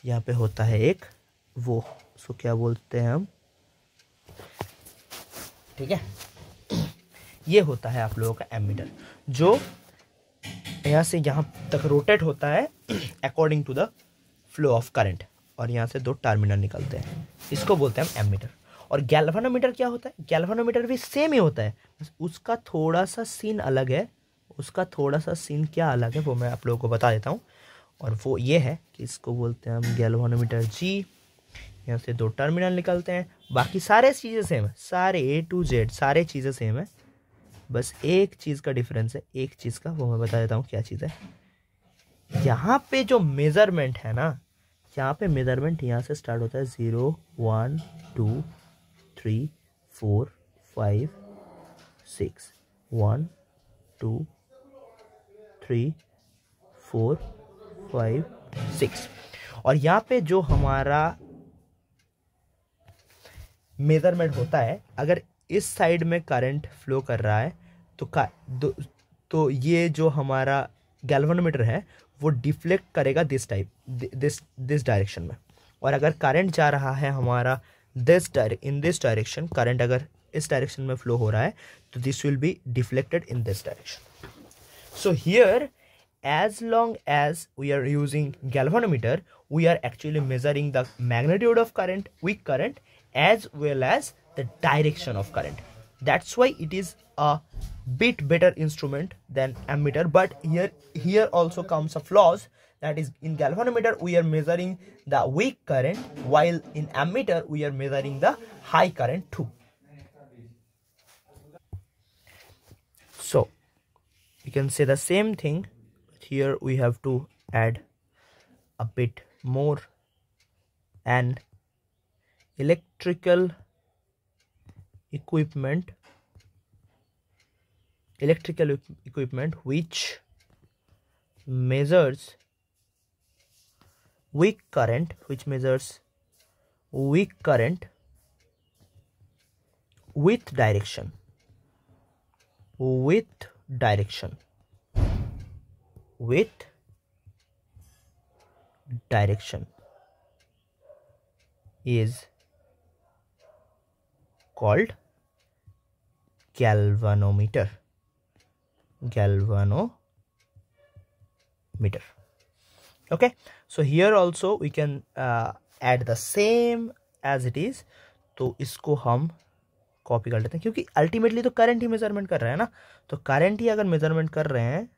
यहाँ पे होता है एक वो, उसको क्या बोलते हैं हम, ठीक है, ये होता है आप लोगों का एमीटर, जो यहाँ से यहाँ तक रोटेट होता है according to the flow of current, और यहाँ से दो टर्मिनल निकलते हैं, इसको बोलते हैं हम एमीटर। और गैल्वानोमीटर क्या होता है, गैल्वानोमीटर भी सेम ही होता है, बस उसका थोड़ा सा सीन अलग है। उसका थोड़ा सा सीन क्या अलग है वो मैं आप लोगों को बता देता हूँ, और वो ये है कि इसको बोलते हैं हम गैल्वानोमीटर जी। यहाँ से दो टर्मिनल निकलते हैं, बाकी सारे चीज़ें सेम है, सारे A to Z सारे चीज़ें सेम है, बस एक चीज़ का डिफरेंस है, एक चीज़ का, वो मैं बता देता हूँ क्या चीज़ है। यहाँ पे जो मेज़रमेंट है ना, यहाँ पे मेज़रमेंट यहाँ से स्टार्ट होता है 0 1 2 3 4 5 6 1 2 3 4 5 6, और यहाँ पे जो हमारा मेजरमेंट होता है, अगर इस साइड में करंट फ्लो कर रहा है तो ये जो हमारा गैल्वानोमीटर है वो डिफ्लेक्ट करेगा दिस डायरेक्शन में, और अगर करंट जा रहा है हमारा इन दिस डायरेक्शन, करंट अगर इस डायरेक्शन में फ्लो हो रहा है तो this will be deflected in this direction. So here as long as we are using galvanometer, we are actually measuring the magnitude of current, weak current, as well as the direction of current. That's why it is a bit better instrument than ammeter, but here also comes a flaws, that is in galvanometer we are measuring the weak current, while in ammeter we are measuring the high current too. So you can say the same thing. Here we have to add a bit more, an electrical equipment which measures weak current, with direction is called galvanometer. Okay, so here also we can add the same as it is. तो इसको हम कॉपी कर लेते हैं, क्योंकि अल्टीमेटली तो करंट ही मेजरमेंट कर रहे हैं ना, तो करंट ही अगर मेजरमेंट कर रहे हैं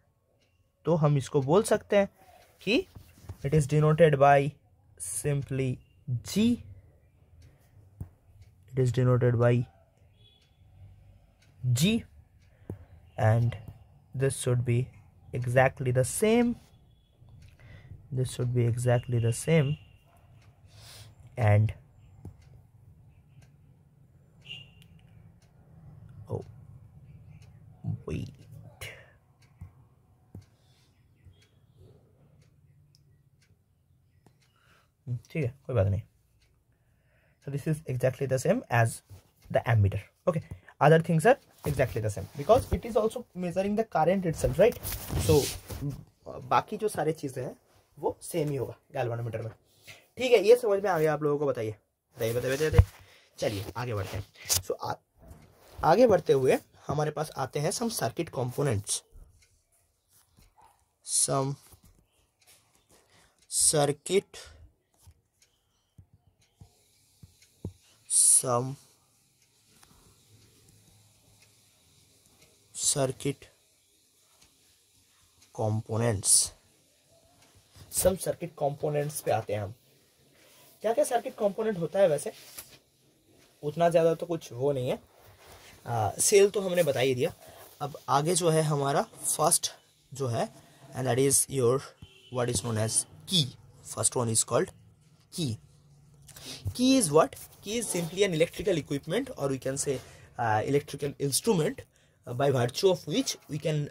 तो हम इसको बोल सकते हैं कि it is denoted by simply G. It is denoted by G, and this should be exactly the same. And oh wait, ठीक है, कोई बात नहीं. So this is exactly the same as the ammeter. Okay, other things are exactly the same because it is also measuring the current itself, right? So बाकी जो सारे चीजें हैं वो सेम ही होगा गैल्वानोमीटर में. ठीक है, ये समझ में आ गया आप लोगों को? बताइए बताइए बताइए बताइए. चलिए आगे बढ़ते हैं. सो आगे बढ़ते हुए हमारे पास आते हैं सम सर्किट कंपोनेंट्स. सम सर्किट कंपोनेंट्स. सम सर्किट कंपोनेंट्स पे आते हैं हम. क्या क्या सर्किट कंपोनेंट होता है? वैसे उतना ज़्यादा तो कुछ वो नहीं है. सेल तो हमने बता ही दिया. अब आगे जो है हमारा फर्स्ट जो है, and that is your what is known as key. First one is called key. Key is what? Key is simply an electrical equipment, or we can say electrical instrument, by virtue of which we can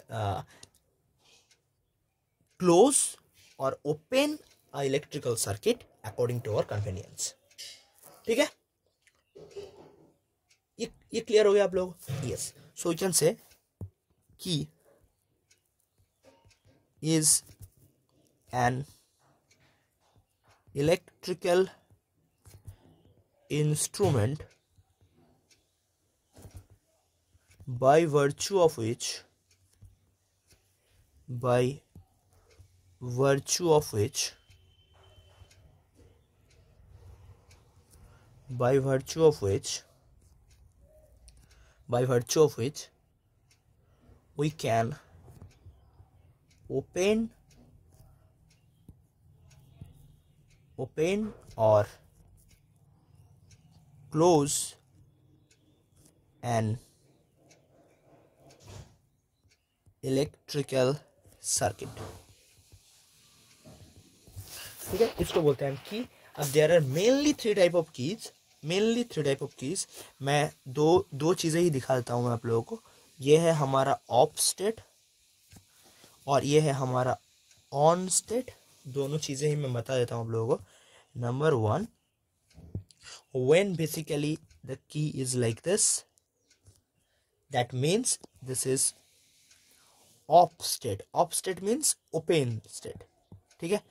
close or open a electrical circuit according to our convenience. ठीक है, ये क्लियर हो गया आप लोग? Yes. So we can say key is an electrical instrument by virtue of which we can open or close an electrical circuit. ठीक है, इसको बोलते हैं हम की. अब there are mainly three type of keys. मैं दो चीज़ें ही दिखा देता हूँ मैं आप लोगों को. ये है हमारा ऑफ स्टेट और ये है हमारा ऑन स्टेट. दोनों चीज़ें ही मैं बता देता हूँ आप लोगों को. Number one, when basically the key is like this, that means this is off state. Off state means open state. ठीक है,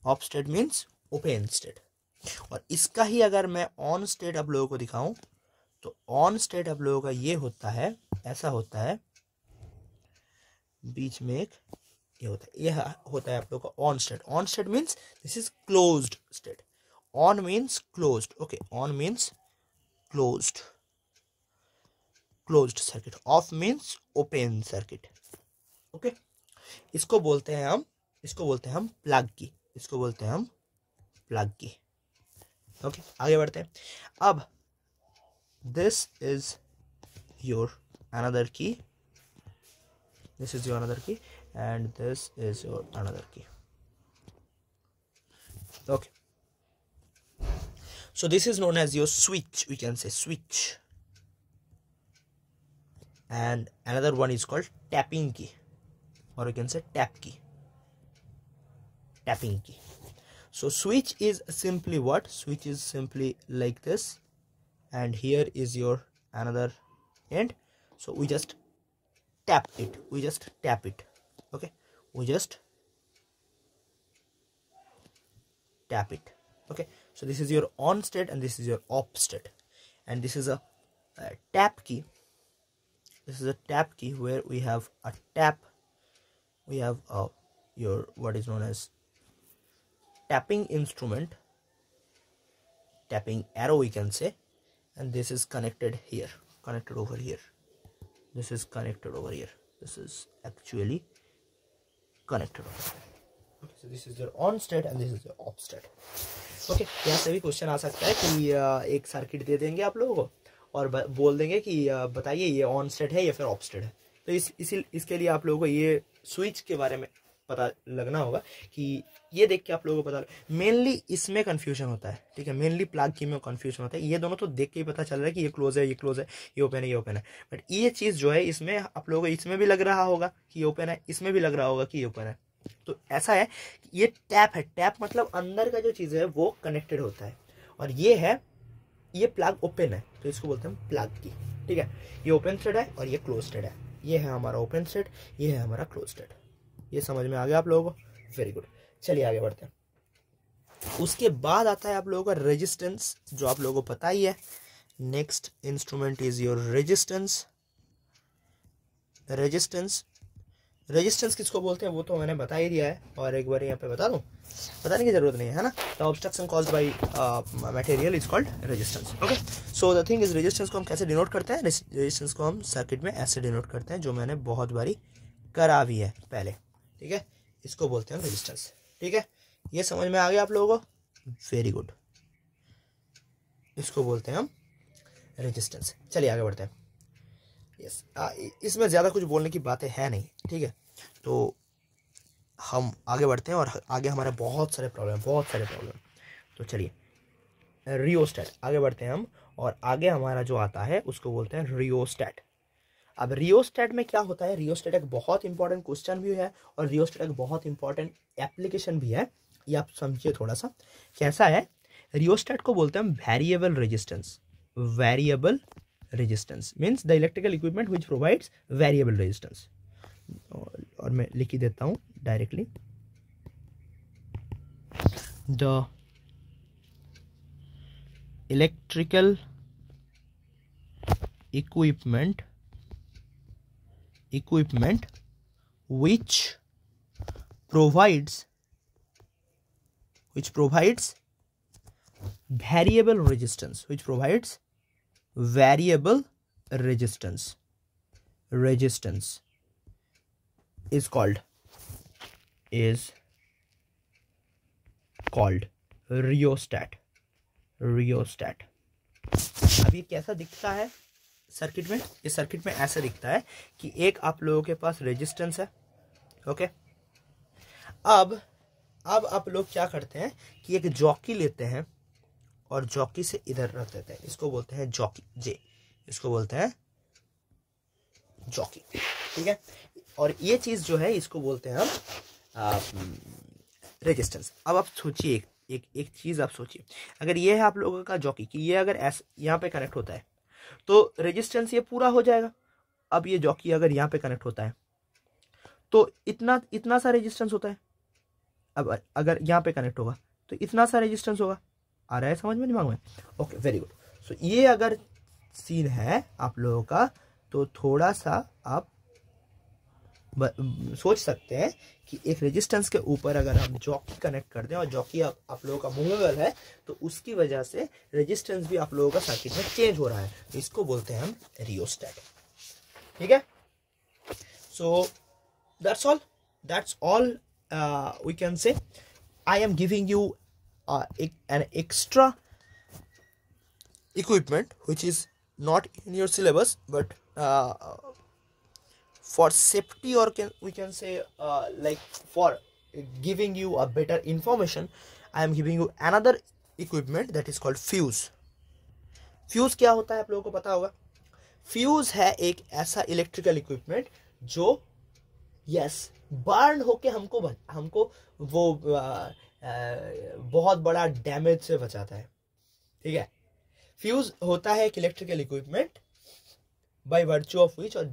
off state means open state. और इसका ही अगर मैं ऑन स्टेट आप लोगों को दिखाऊं तो ऑन स्टेट आप लोगों का ये होता है, ऐसा होता है, बीच में एक ये होता है आप लोगों का on state. On state means this is closed state. On means closed. Okay, on means closed circuit. Off means open circuit. Okay, इसको बोलते हैं हम प्लग की. Okay, आगे बढ़ते हैं. अब this is your another key. And this is your another key. Okay, so this is known as your switch. We can say switch. And another one is called tapping key, or we can say tapping key. So switch is simply what? Switch is simply like this, and here is your another end. So we just tap it. Okay, we just tap it. Okay, so this is your on state and this is your off state, and this is a tap key. This is a tap key where we have a tap. We have your what is known as tapping instrument, tapping arrow we can say, and this is connected here, connected over here. This is connected over here. This is actually connected over here. Okay, so this is your on state and this is your off state. Okay, यहाँ से भी क्वेश्चन आ सकता है कि एक सर्किट दे देंगे आप लोगों को और बोल देंगे कि बताइए ये ऑन स्टेट है या फिर ऑफ स्टेट है. तो इसके लिए आप लोगों को ये स्विच के बारे में पता लगना होगा कि ये देख के आप लोगों को पता. मेनली इसमें कंफ्यूजन होता है. ठीक है, मेनली प्लग की में कंफ्यूजन होता है. ये दोनों तो देख के ही पता चल रहा है कि ये क्लोज है, ये ओपन है, बट ये चीज़ जो है इसमें आप लोगों को इसमें भी लग रहा होगा कि ये ओपन है, इसमें भी लग रहा होगा कि ये ओपन है. तो ऐसा है, ये टैप है, टैप मतलब अंदर का जो चीज़ है वो कनेक्टेड होता है, और ये है, ये प्लग ओपन है तो इसको बोलते हैं प्लग की। ठीक है, ये ओपन थ्रेड है और ये क्लोज थ्रेड है। ये है हमारा ओपन थ्रेड, ये है हमारा क्लोज थ्रेड। ये समझ में आ गया आप लोगों को? Very good. चलिए आगे बढ़ते हैं। उसके बाद आता है आप लोगों का रेजिस्टेंस, जो आप लोगों को पता ही है। Next instrument is your resistance. Resistance किसको बोलते हैं वो तो मैंने बता ही दिया है, और एक बार यहाँ पे बता दूं, बताने की जरूरत नहीं है ना। The obstruction caused by material is called resistance. Okay, so the thing is, resistance को हम कैसे डिनोट करते हैं? रेजिस्टेंस को हम सर्किट में ऐसे डिनोट करते हैं, जो मैंने बहुत बारी करा भी है पहले। ठीक है, इसको बोलते हैं रेजिस्टेंस। ठीक है, ये समझ में आ गया आप लोगों को? वेरी गुड, इसको बोलते हैं हम रेजिस्टेंस। चलिए आगे बढ़ते हैं। यस, इसमें ज़्यादा कुछ बोलने की बातें है नहीं। ठीक है, तो हम आगे बढ़ते हैं, और आगे हमारे बहुत सारे प्रॉब्लम। तो चलिए, रियोस्टेट, आगे बढ़ते हैं हम, और आगे हमारा जो आता है उसको बोलते हैं रियोस्टेट। अब रियोस्टेट में क्या होता है? रियोस्टेट एक बहुत इंपॉर्टेंट क्वेश्चन भी है, और रियोस्टेट एक बहुत इंपॉर्टेंट एप्लीकेशन भी है। ये आप समझिए थोड़ा सा कैसा है। रियोस्टेट को बोलते हैं हम variable resistance. Variable resistance means the electrical equipment which provides variable resistance. और मैं लिख ही देता हूं directly, the electrical equipment which provides variable resistance, is called rheostat. अब ये कैसा दिखता है सर्किट में? इस सर्किट में ऐसा दिखता है कि एक आप लोगों के पास रेजिस्टेंस है। ओके, अब आप लोग क्या करते हैं कि एक जॉकी लेते हैं और जॉकी से इधर रख देते हैं, इसको बोलते हैं जॉकी, इसको बोलते हैं जॉकी। ठीक है, और ये चीज जो है इसको बोलते हैं हम रेजिस्टेंस। अब आप सोचिए, एक चीज आप सोचिए, अगर ये है आप लोगों का जॉकी, कि ये अगर यहाँ पे कनेक्ट होता है तो रेजिस्टेंस ये पूरा हो जाएगा। अब ये जॉकी अगर यहाँ पे कनेक्ट होता है तो इतना सा रेजिस्टेंस होता है। अब अगर यहाँ पे कनेक्ट होगा तो इतना सा रेजिस्टेंस होगा। आ रहा है समझ में, दिमाग में? Okay, very good. सो ये अगर सीन है आप लोगों का, तो थोड़ा सा आप सोच सकते हैं कि एक रेजिस्टेंस के ऊपर अगर हम जॉकी कनेक्ट कर दें, और जॉकी आप लोगों का मूवेबल है, तो उसकी वजह से रेजिस्टेंस भी आप लोगों का सर्किट में चेंज हो रहा है। तो इसको बोलते हैं हम रियोस्टेट। ठीक है, so that's all we can say. I am giving you an extra equipment which is not in your syllabus, but for safety, or we can say like for giving you a better information, I am giving you another equipment that is called fuse. Fuse क्या होता है आप लोगों को पता होगा? फ्यूज है एक ऐसा इलेक्ट्रिकल इक्विपमेंट जो बर्न होके हमको वो बहुत बड़ा डैमेज से बचाता है। ठीक है, फ्यूज होता है एक electrical equipment by virtue of which, और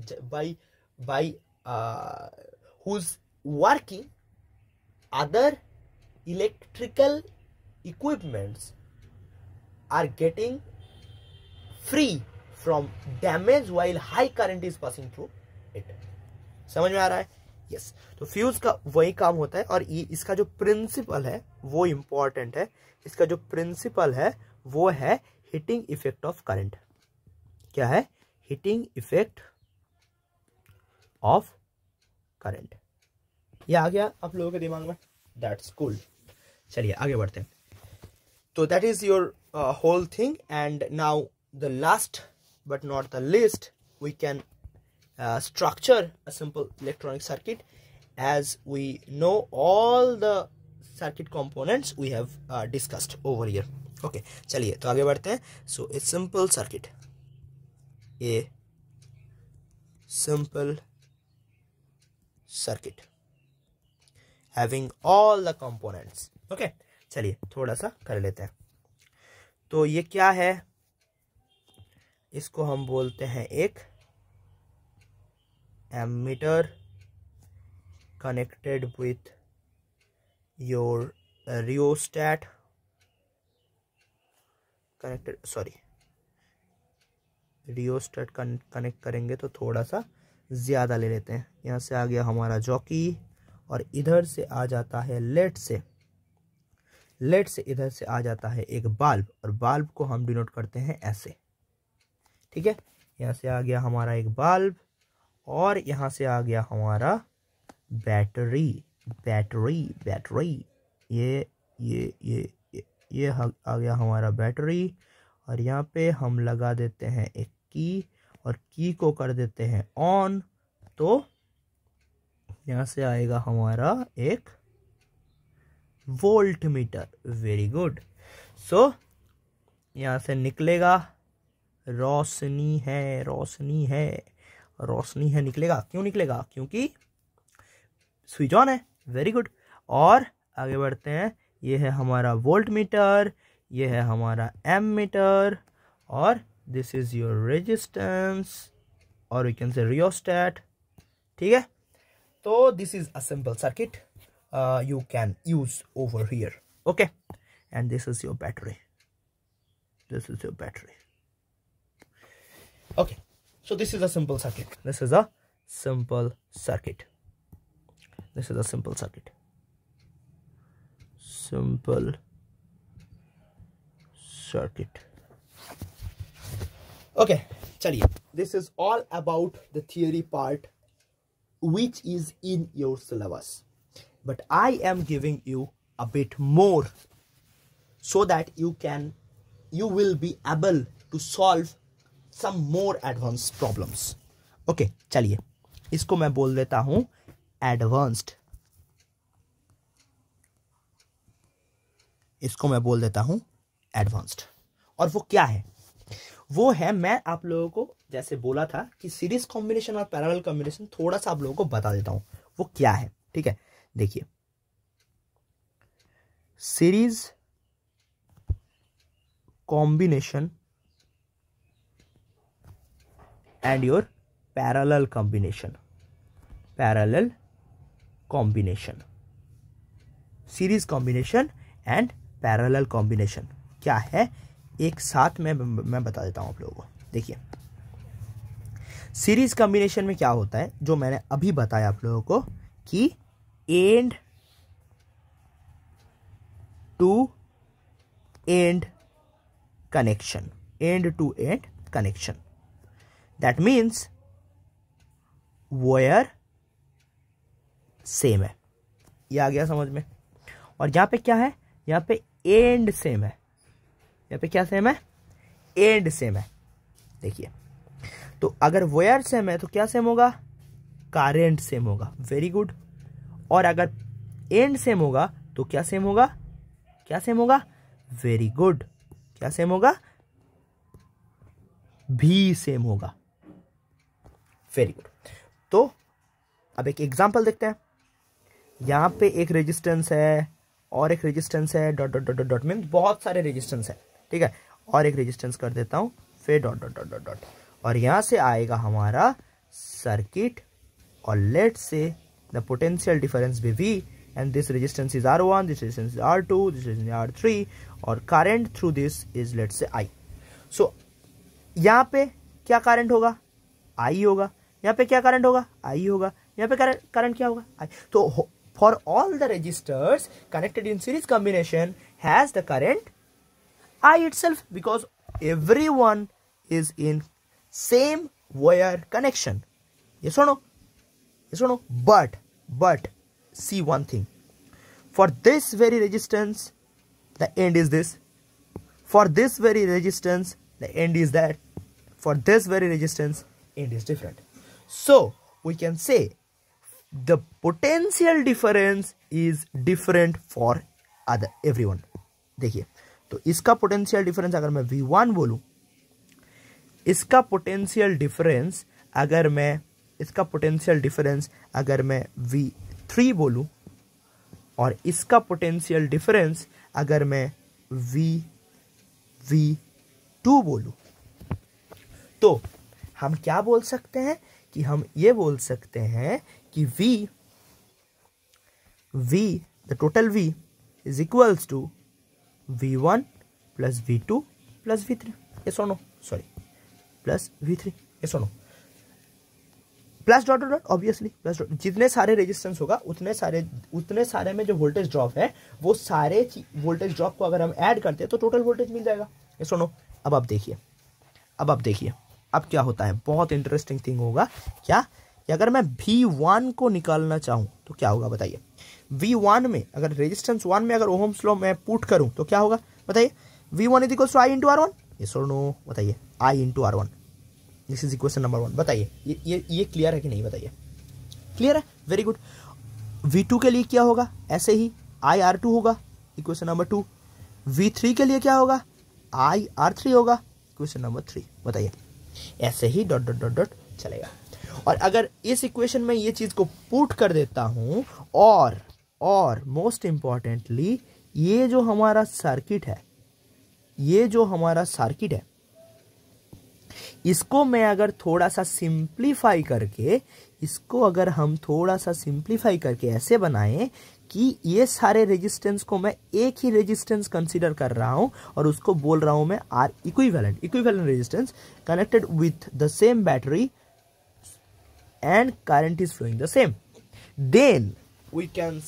by whose working other electrical equipments are getting free from damage while high current is passing through it. समझ में आ रहा है? यस, तो फ्यूज का वही काम होता है, और ये इसका जो प्रिंसिपल है वो इंपॉर्टेंट है। इसका जो प्रिंसिपल है वो है हीटिंग इफेक्ट ऑफ करंट। क्या है? Heating effect of current. ये आ गया आप लोगों के दिमाग में? That's cool. चलिए आगे बढ़ते हैं। तो that is your whole thing, and now the last but not the least, we can structure a simple electronic circuit as we know all the circuit components we have discussed over here. Okay, चलिए तो आगे बढ़ते हैं। So a simple circuit, a simple circuit having all the components. Okay, चलिए थोड़ा सा कर लेते हैं। तो ये क्या है, इसको हम बोलते हैं एक ammeter connected with your rheostat connected, sorry rheostat connect करेंगे तो थोड़ा सा ज़्यादा ले लेते हैं। यहाँ से आ गया हमारा जॉकी और इधर से आ जाता है लेट से इधर से आ जाता है एक बाल्ब, और बाल्ब को हम डिनोट करते हैं ऐसे। ठीक है, यहाँ से आ गया हमारा एक बाल्ब और यहाँ से आ गया हमारा बैटरी। ये आ गया हमारा बैटरी, और यहाँ पे हम लगा देते हैं एक की, और की को कर देते हैं ऑन। तो यहाँ से आएगा हमारा एक voltmeter. Very good. So यहाँ से निकलेगा रोशनी है निकलेगा। क्यों निकलेगा? क्योंकि स्विच ऑन है। Very good. और आगे बढ़ते हैं। ये है हमारा वोल्ट मीटर, ये है हमारा एम मीटर, और दिस इज योर रेजिस्टेंस, और यू कैन से रियोस्टैट। ठीक है, तो this is a simple circuit you can use over here. Okay, and this is your battery. Okay, so this is a simple circuit. Simple circuit. Okay, chaliye, this is all about the theory part which is in your syllabus. But I am giving you a bit more so that you will be able to solve some more advanced problems. Okay, चलिए इसको मैं बोल देता हूं एडवांस्ड। और वो क्या है? वो है, मैं आप लोगों को जैसे बोला था कि सीरीज कॉम्बिनेशन और पैरेलल कॉम्बिनेशन, थोड़ा सा आप लोगों को बता देता हूं वो क्या है। ठीक है, देखिए, series combination and your parallel combination. Series combination and parallel combination क्या है, एक साथ में मैं बता देता हूं आप लोगों को। देखिए, सीरीज कॉम्बिनेशन में क्या होता है, जो मैंने अभी बताया आप लोगों को कि end to end connection, that means wire same है। ये आ गया समझ में? और यहां पे क्या है, यहां पे एंड सेम है। यहां पे क्या सेम है? एंड सेम है। देखिए, तो अगर वायर सेम है तो क्या सेम होगा? करंट सेम होगा। Very good. और अगर एंड सेम होगा तो क्या सेम होगा? Very good. क्या सेम होगा? भी सेम होगा। Very good. तो अब एक एग्जांपल देखते हैं। यहां पे एक रेजिस्टेंस है और एक रेजिस्टेंस है, dot dot dot dot dot, mean बहुत सारे रेजिस्टेंस है। ठीक है, और एक रेजिस्टेंस कर देता हूं, फिर dot dot dot dot dot, और यहां से आएगा हमारा सर्किट। और लेट से द पोटेंशियल डिफरेंस भी V, and this resistance is R1, this resistance is R2, this resistance is R3, और current through this is let's say I. So यहाँ पे क्या करंट होगा? I होगा। यहाँ पे क्या करंट होगा? I होगा। यहाँ पे करंट क्या होगा? I. तो for all the resistors connected in series combination has the current I itself, because everyone is in same wire connection. Yes or no? But see one thing. For this very resistance, the end is this. For this very resistance, the end is that. For this very resistance, end is different. So we can say the potential difference is different for everyone. देखिए, तो इसका पोटेंशियल डिफरेंस अगर मैं V1 बोलूं, इसका पोटेंशियल डिफरेंस अगर मैं V3 बोलूं, और इसका पोटेंशियल डिफरेंस अगर मैं V2 बोलूं तो हम क्या बोल सकते हैं कि हम ये बोल सकते हैं कि the total V is equals to V1 plus V2 plus V3. Yes or no? Sorry. Plus V3. Yes or no? Plus dot dot obviously plus dot, जितने सारे रेजिस्टेंस होगा उतने सारे में जो वोल्टेज ड्रॉप है वो सारे वोल्टेज ड्रॉप को अगर हम ऐड करते हैं तो टोटल वोल्टेज मिल जाएगा। ये सुनो, अब आप देखिए अब क्या होता है, बहुत इंटरेस्टिंग थिंग होगा क्या कि अगर मैं V1 को निकालना चाहूं तो क्या होगा बताइए। V1 में अगर रेजिस्टेंस 1 में अगर ओहम्स लॉ में पुट करूं तो क्या होगा बताइए। V1 is equals to I into R1। ये नो बताइए, I into R1। This is equation number 1। बताइए ये क्लियर है कि नहीं, बताइए क्लियर है, वेरी गुड। V2 के लिए क्या होगा, ऐसे ही IR2 होगा, इक्वेशन नंबर 2। V3 के लिए क्या होगा, IR3 होगा, इक्वेशन नंबर 3। बताइए ऐसे ही डॉट डॉट डॉट डॉट चलेगा। और अगर इस इक्वेशन में ये चीज को पुट कर देता हूं और मोस्ट इंपॉर्टेंटली ये जो हमारा सर्किट है इसको मैं अगर थोड़ा सा सिंप्लीफाई करके ऐसे बनाएं कि ये सारे रेजिस्टेंस को मैं एक ही रेजिस्टेंस कंसीडर कर रहा हूं और उसको बोल रहा हूं मैं R equivalent resistance connected with the same battery and current is flowing the same, then we can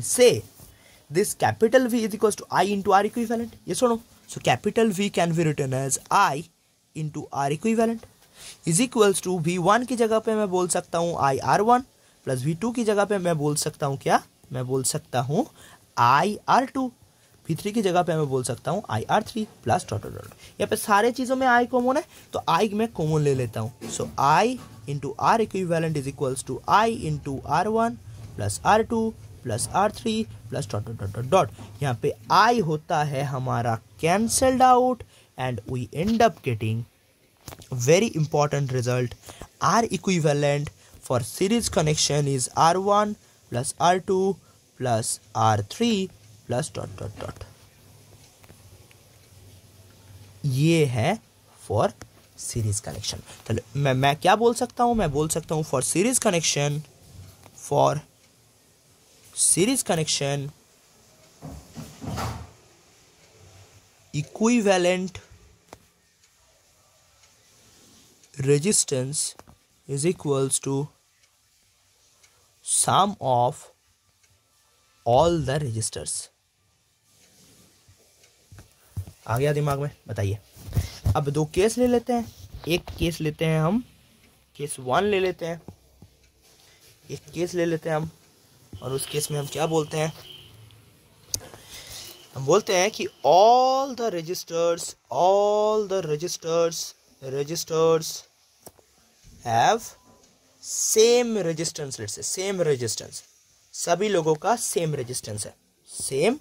say this capital V is equals to I into R equivalent. Yes or no? So capital V can be written as I into R equivalent is equals to V1 की जगह पे मैं बोल सकता हूँ IR1 प्लस V2 की जगह पे मैं बोल सकता हूँ क्या, मैं बोल सकता हूँ IR2। V3 की जगह पे मैं बोल सकता हूँ IR3 प्लस डॉट डॉट। यहाँ पे सारे चीजों में I कॉमन है तो I मैं कॉमन ले लेता हूँ। So I into R equivalent is equals to I into R1 plus R2 plus R3 plus dot dot dot dot. यहाँ पे I होता है हमारा cancelled out and we end up getting very important result. R equivalent for series connection is R1 plus R2 plus R3 plus dot dot dot. ये है फॉर सीरीज कनेक्शन। तो मैं क्या बोल सकता हूं, मैं बोल सकता हूं for series connection equivalent resistance is equals to sum of all the resistors. आ गया दिमाग में, बताइए। अब दो केस ले लेते हैं, एक केस लेते हैं हम, केस 1 ले लेते हैं, एक केस ले लेते हैं हम, और उस केस में हम क्या बोलते हैं, हम बोलते हैं कि all the registers have same resistance, let's say same resistance, सभी लोगों का सेम रेजिस्टेंस है, same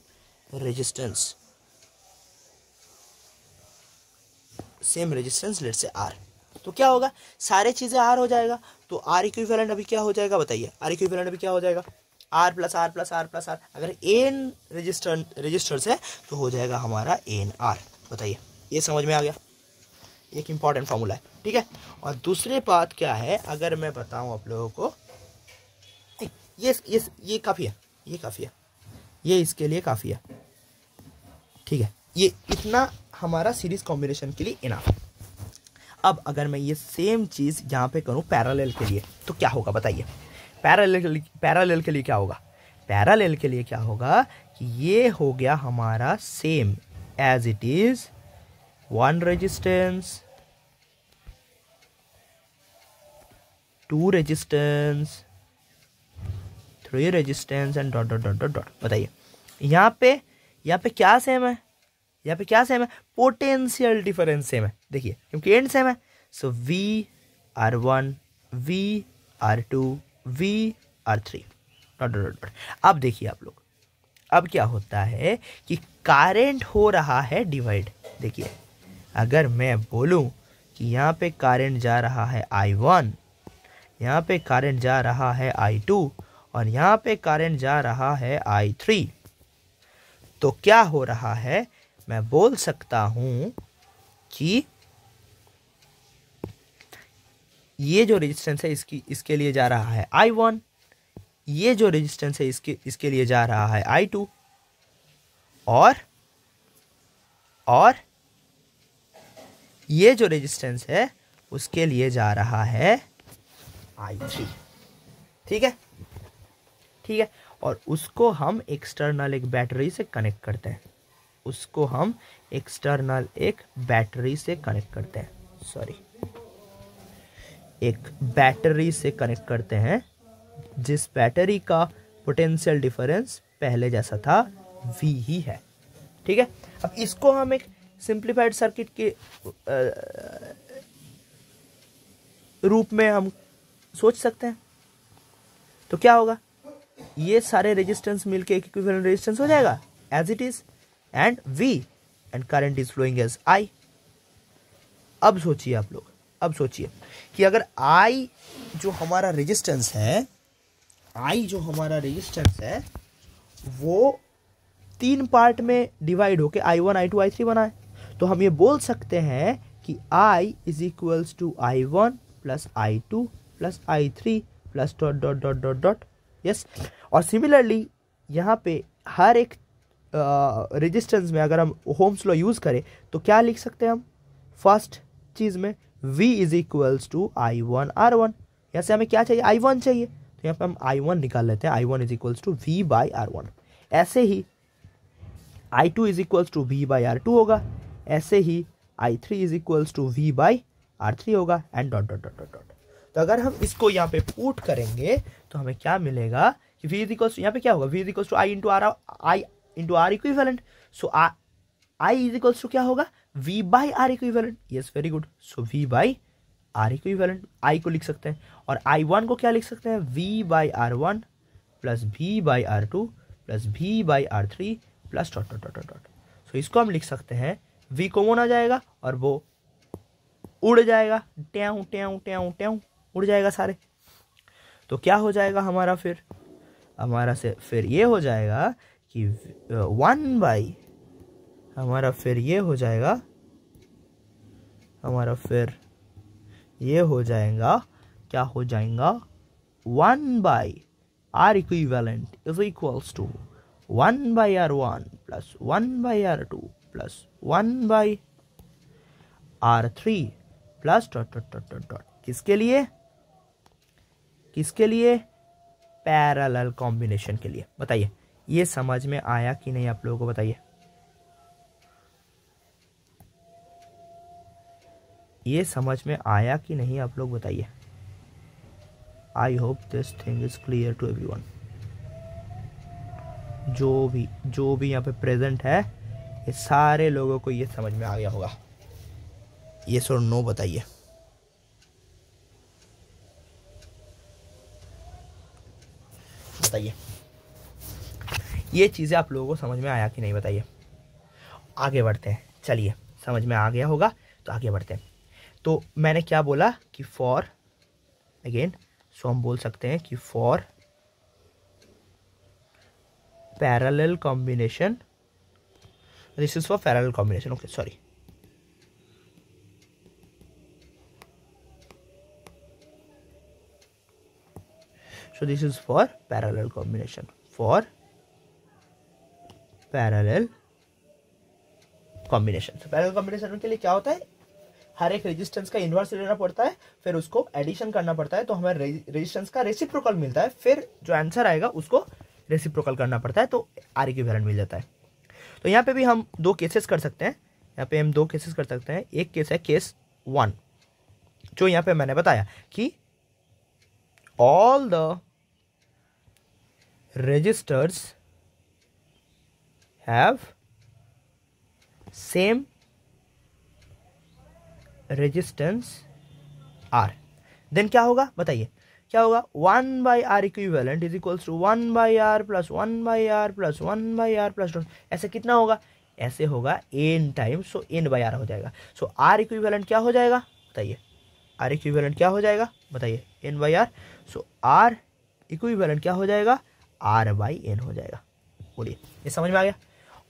resistance let's say R। तो क्या होगा, सारे चीजें R हो जाएगा, तो R इक्विवेलेंट अभी क्या हो जाएगा बताइए, R इक्विवेलेंट अभी क्या हो जाएगा, R plus R plus R plus R। अगर n रजिस्टर्स है तो हो जाएगा हमारा NR। बताइए, ये समझ में आ गया, एक इंपॉर्टेंट फॉर्मूला है, ठीक है। और दूसरी बात क्या है, अगर मैं बताऊं आप लोगों को, ये काफी है, ये इसके लिए काफी है, ठीक है। ये इतना हमारा सीरीज कॉम्बिनेशन के लिए इनफ। अब अगर मैं ये सेम चीज यहाँ पे करूँ पैरेलल के लिए तो क्या होगा बताइए। पैरेलल के लिए क्या होगा, पैरेलल के लिए क्या होगा कि ये हो गया हमारा same as it is, 1 resistance, 2 resistance, 3 resistance and dot dot dot dot dot. बताइए यहाँ पे क्या सेम है, यहाँ पे क्या सेम है, पोटेंशियल डिफरेंस सेम है, देखिए क्योंकि एंड सेम है। सो VR1 VR2 VR3 dot dot dot. अब देखिए आप लोग, अब क्या होता है कि करंट हो रहा है डिवाइड। देखिए अगर मैं बोलूं कि यहाँ पे करंट जा रहा है I1, यहाँ पे करंट जा रहा है I2, और यहाँ पे करंट जा रहा है I3। तो क्या हो रहा है, मैं बोल सकता हूं कि ये जो रेजिस्टेंस है इसके लिए जा रहा है I1, ये जो रेजिस्टेंस है इसके लिए जा रहा है I2, और ये जो रेजिस्टेंस है उसके लिए जा रहा है I3। ठीक है, ठीक है। और उसको हम एक्सटर्नल एक बैटरी से कनेक्ट करते हैं, उसको हम एक्सटर्नल एक बैटरी से कनेक्ट करते हैं, सॉरी, एक बैटरी से कनेक्ट करते हैं, जिस बैटरी का पोटेंशियल डिफरेंस पहले जैसा था V ही है। ठीक है, अब इसको हम एक सिंप्लीफाइड सर्किट के रूप में हम सोच सकते हैं। तो क्या होगा, ये सारे रेजिस्टेंस मिलके एक इक्विवेलेंट रेजिस्टेंस हो जाएगा as it is, and V and current is flowing as I। अब सोचिए आप लोग, अब सोचिए कि अगर I जो हमारा रेजिस्टेंस है, I जो हमारा रेजिस्टेंस है वो 3 पार्ट में डिवाइड होके I1, I2, I3 बना है, तो हम ये बोल सकते हैं कि I is equals to I1 plus I2 plus I3 plus dot dot dot dot dot. Yes, और सिमिलरली यहाँ पे हर एक रेजिस्टेंस में अगर हम ओहम्स लॉ यूज करें तो क्या लिख सकते हैं हम, फर्स्ट चीज में V is equals to I1 R1। यहाँ से हमें क्या चाहिए, I1 चाहिए, तो यहाँ पे हम I1 निकाल लेते हैं, I1 is equals to V by R1। ऐसे ही I2 is equals to V by R2 होगा, ऐसे ही I3 is equals to V by R3 होगा, and dot dot dot dot. तो अगर हम इसको यहाँ पे पुट करेंगे तो हमें क्या मिलेगा कि V इज इक्वल्स, यहाँ पे क्या होगा, V is equals to I into R equivalent. So I is equals to क्या होगा, V by R equivalent. Yes, very good. So V by R equivalent I को लिख सकते हैं, और I1 को क्या लिख सकते हैं, V by R1 plus V by R2 plus V by R3 plus dot dot dot dot. So इसको हम लिख सकते हैं, V कॉमन आ जाएगा और वो उड़ जाएगा, ट्याऊ ट्याऊ ट्याऊ ट्याऊ उड़ जाएगा सारे। तो क्या हो जाएगा हमारा, फिर हमारा से फिर ये हो जाएगा कि 1 बाई, हमारा फिर ये हो जाएगा, हमारा फिर ये हो जाएगा, क्या हो जाएगा, 1 by R equivalent is equals to 1 by R1 plus 1 by R2 plus 1 by R3 plus dot dot dot dot dot. किसके लिए, किसके लिए, पैरेलल कॉम्बिनेशन के लिए। बताइए ये समझ में आया कि नहीं आप लोगों को, बताइए ये समझ में आया कि नहीं आप लोग बताइए। I hope this thing is clear to everyone. जो भी यहाँ पे प्रेजेंट है, ये सारे लोगों को ये समझ में आ गया होगा। यस और नो बताइए। बताइए ये चीजें आप लोगों को समझ में आया कि नहीं, बताइए। आगे बढ़ते हैं, चलिए समझ में आ गया होगा तो आगे बढ़ते हैं। तो मैंने क्या बोला कि फॉर, अगेन, सो हम बोल सकते हैं कि for parallel combination, this is for parallel combination, okay sorry, so this is for parallel combination, for parallel combination। so parallel combination के लिए क्या होता है, हर एक रेजिस्टेंस का इनवर्स लेना पड़ता है, फिर उसको एडिशन करना पड़ता है, तो हमें रेजिस्टेंस का रेसिप्रोकल मिलता है, फिर जो आंसर आएगा उसको रेसिप्रोकल करना पड़ता है, तो आर इक्विवेलेंट मिल जाता है। तो यहाँ पे भी हम 2 केसेस कर सकते हैं, यहाँ पे हम 2 केसेस कर सकते हैं। एक केस है केस 1, जो यहाँ पे मैंने बताया कि all the resistors have same resistance R। Then क्या होगा बताइए, क्या होगा, 1 by R equivalent is equals to 1 by R plus 1 by R plus 1 by R plus, ऐसे कितना होगा, ऐसे होगा n times, so n by R हो जाएगा। सो आर इक्विवेलेंट क्या हो जाएगा बताइए, आर इक्विवेलेंट क्या हो जाएगा बताइए, n by R. So R equivalent क्या हो जाएगा, R/N हो जाएगा। बोलिए ये समझ में आ गया।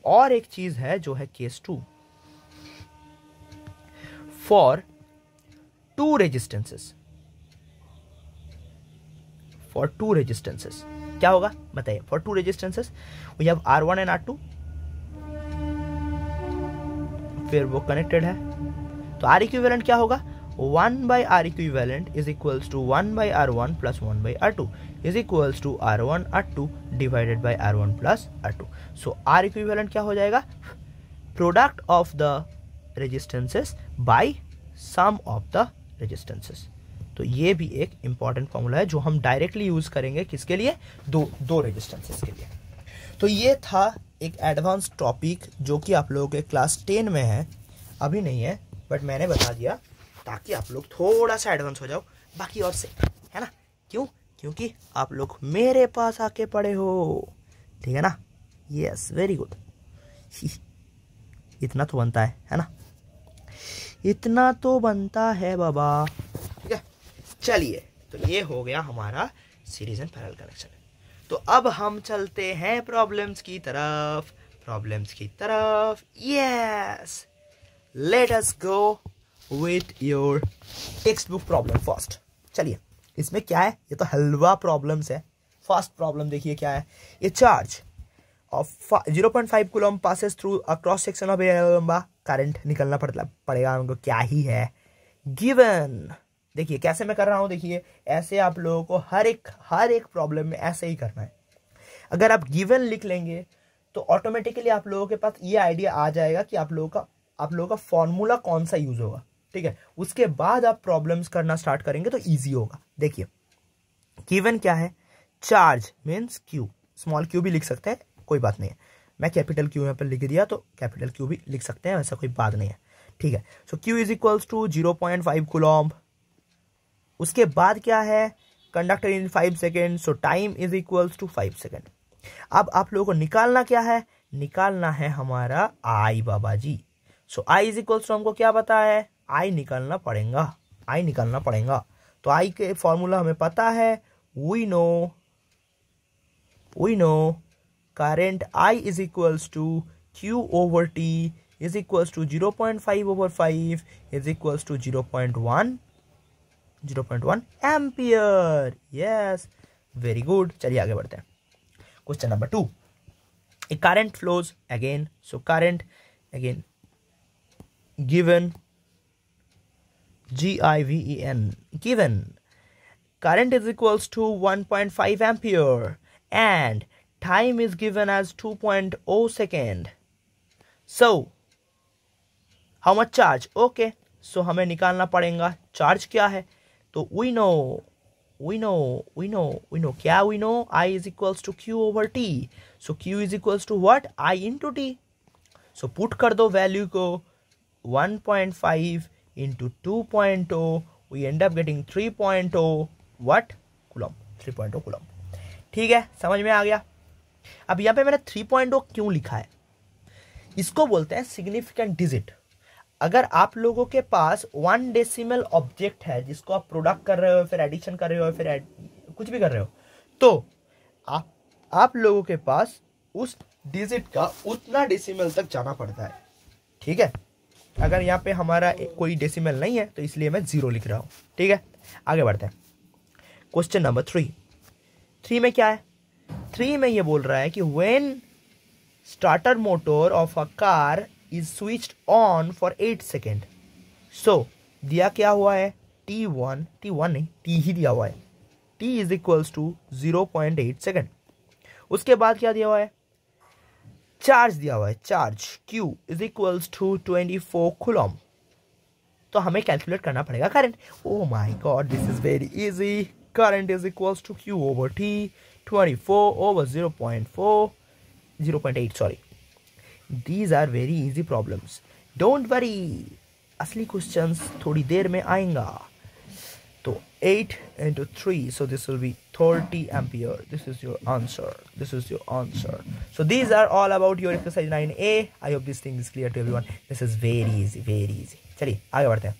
और एक चीज है जो है case 2, for 2 resistances, for 2 resistances क्या होगा बताइए। For 2 resistances we have R1 and R2, फिर वो कनेक्टेड है, तो R इक्विवेलेंट क्या होगा, 1/R equivalent is equals to 1/R1 plus 1/R2 is equals to R1 R2 divided by R1 plus R2. So R equivalent क्या हो जाएगा, product of the resistances by sum of the resistances. तो ये भी एक इंपॉर्टेंट फॉर्मूला है जो हम डायरेक्टली यूज करेंगे किसके लिए, दो रेजिस्टेंसेस के लिए। तो ये था एक एडवांस टॉपिक जो कि आप लोगों के क्लास 10 में है, अभी नहीं है बट मैंने बता दिया ताकि आप लोग थोड़ा सा एडवांस हो जाओ बाकी और से, है ना। क्यों, क्योंकि आप लोग मेरे पास आके पढ़े हो, ठीक है ना। यस वेरी गुड, इतना तो बनता है ना, इतना तो बनता है बाबा, ठीक है। चलिए तो ये हो गया हमारा सीरीज एंड पैरेलल कनेक्शन। तो अब हम चलते हैं प्रॉब्लम्स की तरफ, प्रॉब्लम्स की तरफ। Yes, let us go with your textbook problem first। चलिए इसमें क्या है, ये तो हलवा प्रॉब्लम्स है। फर्स्ट प्रॉब्लम देखिए क्या है, ये charge of 0.5 coulomb passes through a cross section of लंबा करंट निकलना पड़ेगा हमको, क्या ही है गिवन। देखिए कैसे मैं कर रहा हूं, देखिए ऐसे आप लोगों को हर एक प्रॉब्लम में ऐसे ही करना है। अगर आप गिवन लिख लेंगे तो ऑटोमेटिकली आप लोगों के पास ये आइडिया आ जाएगा कि आप लोगों का फॉर्मूला कौन सा यूज होगा, ठीक है। उसके बाद आप प्रॉब्लम्स करना स्टार्ट करेंगे तो इजी होगा। देखिए गिवन क्या है, charge means Q, small Q भी लिख सकते हैं कोई बात नहीं है, मैं कैपिटल क्यू यहाँ पर लिख दिया तो कैपिटल क्यू भी लिख सकते हैं, वैसा कोई बात नहीं है, ठीक है। So Q is equals to 0.5 coulomb. उसके बाद क्या है, conductor in 5 second, so time is equals to 5 second. अब आप लोगों को निकालना क्या है, निकालना है हमारा आई बाबा जी। सो आई इज इक्वल्स टू हमको क्या पता है, आई निकालना पड़ेगा, तो आई के फॉर्मूला हमें पता है, we know current I is equals to Q over T is equals to 0.5/5 is equals to 0.1 ampere. Yes very good, चलिए आगे बढ़ते हैं। Question number 2, a current flows again, so current again given, GIVEN, given current is equals to 1.5 ampere and time is given as 2.0 second. So how much charge, okay, so हमें निकालना पड़ेगा चार्ज क्या है, तो we know क्या we know, I is equals to Q over T, so Q is equals to what, I into T, so put कर दो वैल्यू को 1.5 into 2.0, we end up getting 3.0 what coulomb, 3.0 coulomb, ठीक है, समझ में आ गया। अब यहाँ पे मैंने 3.0 क्यों लिखा है, इसको बोलते हैं सिग्निफिकेंट डिजिट। अगर आप लोगों के पास 1 डेसिमल ऑब्जेक्ट है जिसको आप प्रोडक्ट कर रहे हो, फिर एडिशन कर रहे हो, फिर कुछ भी कर रहे हो, तो आप लोगों के पास उस डिजिट का उतना डेसिमल तक जाना पड़ता है, ठीक है। अगर यहाँ पे हमारा कोई डेसिमल नहीं है तो इसलिए मैं 0 लिख रहा हूँ, ठीक है। आगे बढ़ते हैं। क्वेश्चन नंबर 3 में क्या है, 3 में ये बोल रहा है कि when starter motor of a car is switched on for 8 second, so दिया क्या हुआ है, T1 नहीं, T ही दिया हुआ है, T is equals to 0.8 second. उसके बाद क्या दिया हुआ है, चार्ज दिया हुआ है, charge Q is equals to 24 coulomb. तो हमें कैलकुलेट करना पड़ेगा current. Oh my god, this is very easy. Current is equals to Q over T, 24 over 0.8 sorry. These are very easy problems. Don't worry, असली क्वेश्चंस थोड़ी देर में आएगा। तो 8 into 3, so this will be 30 ampere. This is your answer. So these are all about your exercise 9A. I hope this thing is clear to everyone. This is very easy. चलिए आगे बढ़ते हैं।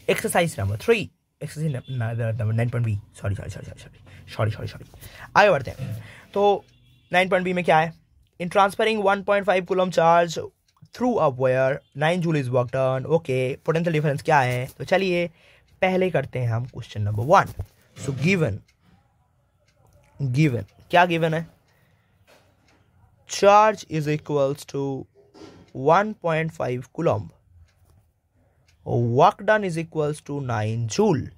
Exercise number 3. Exercise number 9.B. Sorry. Sorry आगे बढ़ते हैं। तो 9.b में क्या है, in transferring 1.5 coulomb charge through a wire 9 joule is work done. Okay, potential difference क्या है, तो चलिए पहले करते हैं हम क्वेश्चन नंबर 1। सो गिवन क्या गिवन है, charge is equals to 1.5 coulomb, work done is equals to 9 joule.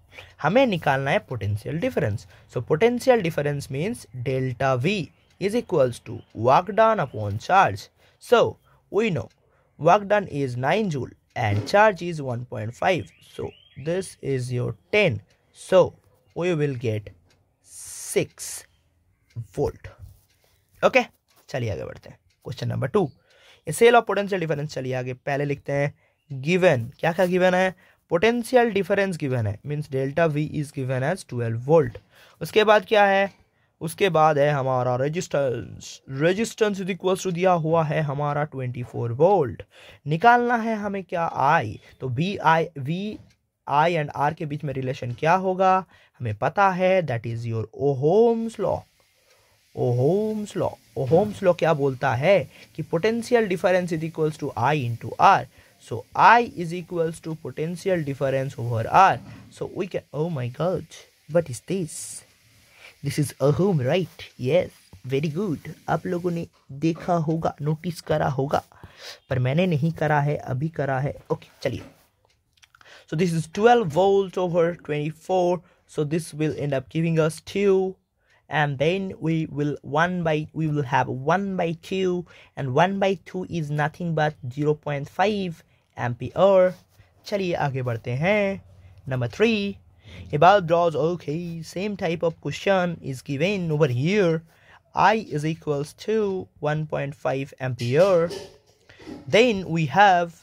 हमें निकालना है potential difference. So potential difference means delta V is equals to work done upon charge. So we know work done is 9 joule and charge is 1.5. So this is your 10. So we will get 6 volt. Okay, चलिए आगे बढ़ते हैं। Question number 2, cell of potential difference. चलिए आगे पहले लिखते हैं गिवन। क्या क्या गिवन है, पोटेंशियल डिफरेंस गिवन है, means delta V is given as 12 volt. उसके बाद क्या है, उसके बाद है हमारा रेजिस्टेंस इज इक्वल्स टू दिया हुआ है हमारा 24 वोल्ट। निकालना है हमें क्या, आई। तो वी आई एंड आर के बीच में रिलेशन क्या होगा, हमें पता है, that is your ohm's law. Ohm's law क्या बोलता है कि potential difference is equals to I into R. So I is equals to potential difference over R. So we can, oh my god, what is this is ohm, right? Yes, very good. आप लोगों ने देखा होगा, नोटिस करा होगा, पर मैंने नहीं करा है, अभी करा है। ओके, चलिए। सो this is 12 volt over 24. So this will and up giving us 2, and then we will have 1/2, and 1/2 is nothing but 0.5 ampere. चलिए आगे बढ़ते हैं। Number 3, about draws. Okay, same type of question is given over here. I is equals to 1.5 ampere. Then we have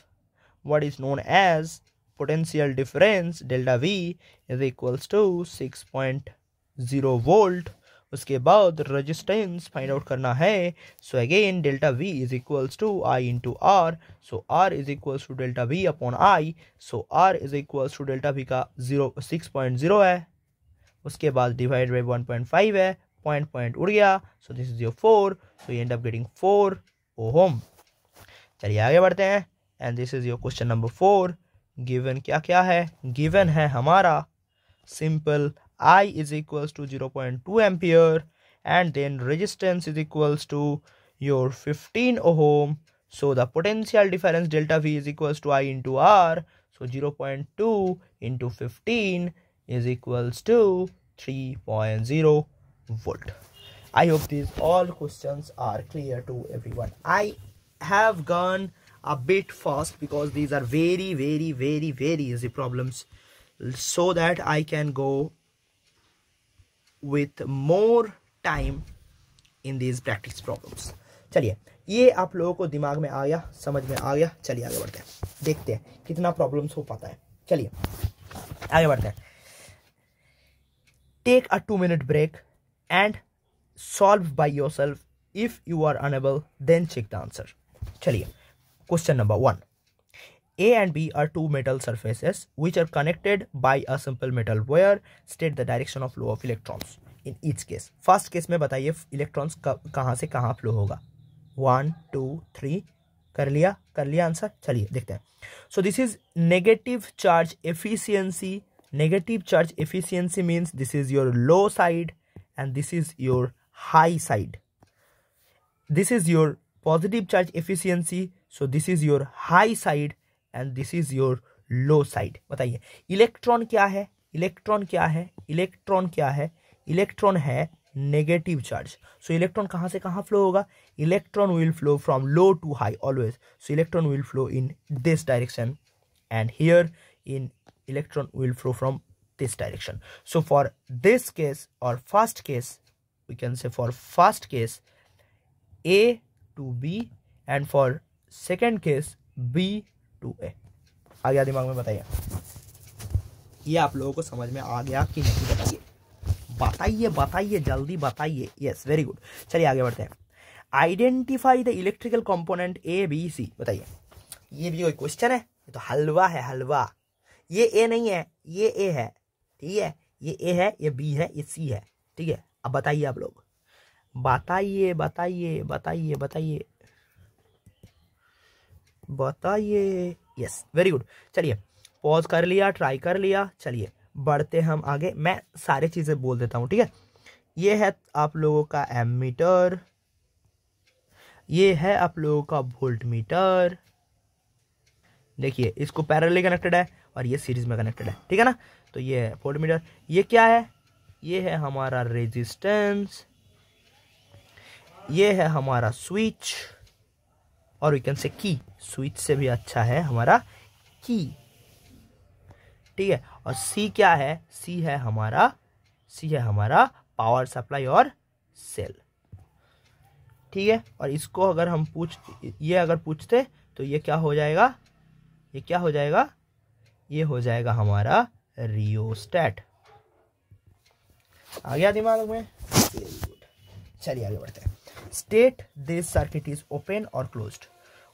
what is known as potential difference, delta V is equals to 6.0 volt. उसके बाद रेजिस्टेंस फाइंड आउट करना है। So again delta V is equals to I into R. So R is equals to delta V upon I. So R is equals to delta V का 6.0 है, उसके बाद डिवाइड बाई 1.5 है, पॉइंट उड़ गया। सो this is your 4. So you and up getting 4 ohm. चलिए आगे बढ़ते हैं, and this is your question number 4। Given क्या क्या है, गिवन है हमारा simple I is equals to 0.2 ampere, and then resistance is equals to your 15 ohm. So the potential difference delta V is equals to I into R. So 0.2 into 15 is equals to 3.0 volt. I hope these all questions are clear to everyone. I have gone a bit fast because these are very, very, very, very easy problems, so that I can go with more time in these practice problems. चलिए, ये आप लोगों को दिमाग में आ गया, समझ में आ गया। चलिए आगे बढ़ते हैं, देखते हैं कितना प्रॉब्लम्स हो पाता है। चलिए आगे बढ़ते हैं। Take a 2-minute break and solve by yourself. If you are unable, then check the answer. चलिए, question number 1. A and B are two metal surfaces which are connected by a simple metal wire. State the direction of flow of electrons in each case. First case में बताइए इलेक्ट्रॉन्स कहाँ से कहाँ फ्लो होगा। 1 2 3 कर लिया आंसर। चलिए देखते हैं। सो this is negative charge efficiency. Negative charge efficiency means this is your low side and this is your high side. This is your positive charge efficiency, so this is your high side and this is your low side. बताइए इलेक्ट्रॉन क्या है, इलेक्ट्रॉन क्या है, इलेक्ट्रॉन क्या है, इलेक्ट्रॉन है नेगेटिव चार्ज। सो इलेक्ट्रॉन कहाँ से कहाँ फ्लो होगा, electron will flow from low to high always. So electron will flow in this direction and here in electron will flow from this direction. So for this case or first case, we can say for first case A to B and for second case B to A. आ गया दिमाग में, बताइए ये आप लोगों को समझ में आ गया कि नहीं, बताइए बताइए बताइए जल्दी बताइए। Yes, very good. चलिए आगे बढ़ते हैं। Identify the electrical component A B C. बताइए ये भी कोई क्वेश्चन है, ये तो हलवा है हलवा। ये ए नहीं है, ये ए है, ठीक है, ये ए है, ये बी है, ये सी है, ठीक है, अब बताइए आप लोग, बताइए बताइए बताइए बताइए बताइए। Yes, very good. चलिए, पॉज कर लिया, ट्राई कर लिया, चलिए बढ़ते हम आगे। मैं सारे चीजें बोल देता हूँ, ठीक है। ये है आप लोगों का एमीटर, ये है आप लोगों का वोल्ट मीटर, देखिए इसको पैरेलली कनेक्टेड है और ये सीरीज में कनेक्टेड है, ठीक है ना। तो ये है वोल्ट मीटर, ये क्या है, ये है हमारा रेजिस्टेंस, ये है हमारा स्विच, और वी कैन से की, स्विच से भी अच्छा है हमारा की, ठीक है। और सी क्या है, सी है हमारा पावर सप्लाई और सेल, ठीक है। और इसको अगर हम ये अगर पूछते तो ये क्या हो जाएगा, ये क्या हो जाएगा, ये हो जाएगा हमारा रियोस्टेट। आ गया दिमाग में, वेरी गुड। चलिए आगे बढ़ते हैं। State this circuit is open और क्लोज्ड।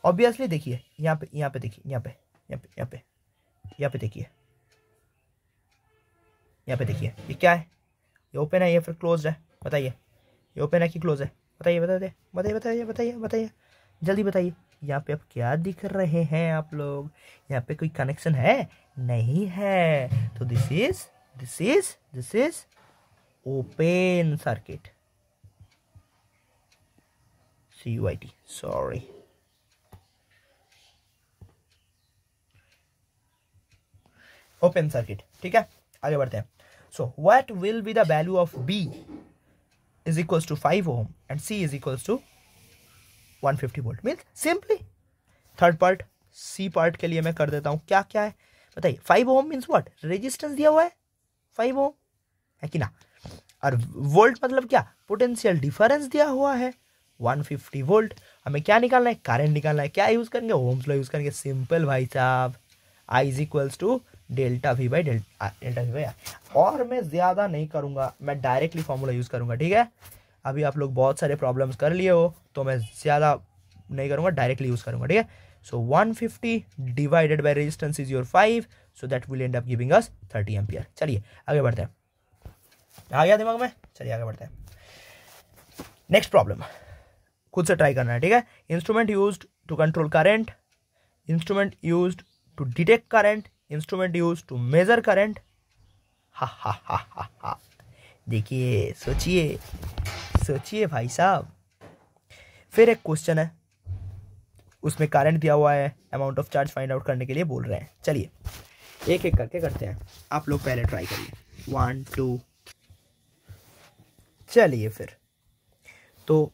ऑब्वियसली देखिए यहाँ पे देखिए, यहाँ पे देखिए, यहाँ पे देखिए, ये क्या है, ये ओपन है, ये फिर क्लोज्ड है, बताइए ये ओपन है कि क्लोज है, बताइए बताइए बताइए बताइए बताइए बताइए, जल्दी बताइए। यहाँ पे अब क्या दिख रहे हैं आप लोग, यहाँ पे कोई कनेक्शन है, नहीं है, तो this is open circuit, CUIT, sorry. Open circuit, ठीक है। आगे बढ़ते हैं। So what will be the value of B is equals to 5 ohm and C is equals to 150 volt, means simply third part, C part के लिए मैं कर देता हूं, क्या क्या है बताइए। 5 ओम मीन्स व्हाट, रेजिस्टेंस दिया हुआ है 5 ओम, है कि ना, और वोल्ट मतलब क्या, पोटेंशियल डिफरेंस दिया हुआ है 150 वोल्ट। हमें क्या निकालना है, करंट निकालना है, क्या यूज करेंगे, ओम्स लॉ यूज करेंगे, सिंपल भाई साहब, I is equals to delta V by R. और मैं ज्यादा नहीं करूंगा, मैं डायरेक्टली फॉर्मूला यूज करूंगा, ठीक है। अभी आप लोग बहुत सारे प्रॉब्लम्स कर लिए हो तो मैं ज्यादा नहीं करूंगा, डायरेक्टली यूज करूंगा, ठीक है। सो 150 divided by resistance is your 5, so that will and up giving us 30 ampere. चलिए आगे बढ़ते हैं, आ गया दिमाग में, चलिए आगे बढ़ते हैं। नेक्स्ट प्रॉब्लम खुद से ट्राई करना है, ठीक है। Instrument used to control current, instrument used to detect current, instrument use to measure current. हा। देखिए, सोचिए भाई साहब। फिर एक क्वेश्चन है, उसमें करंट दिया हुआ है, amount of charge find out करने के लिए बोल रहे हैं। चलिए एक एक करके करते हैं, आप लोग पहले ट्राई करिए, 1 2। चलिए फिर, तो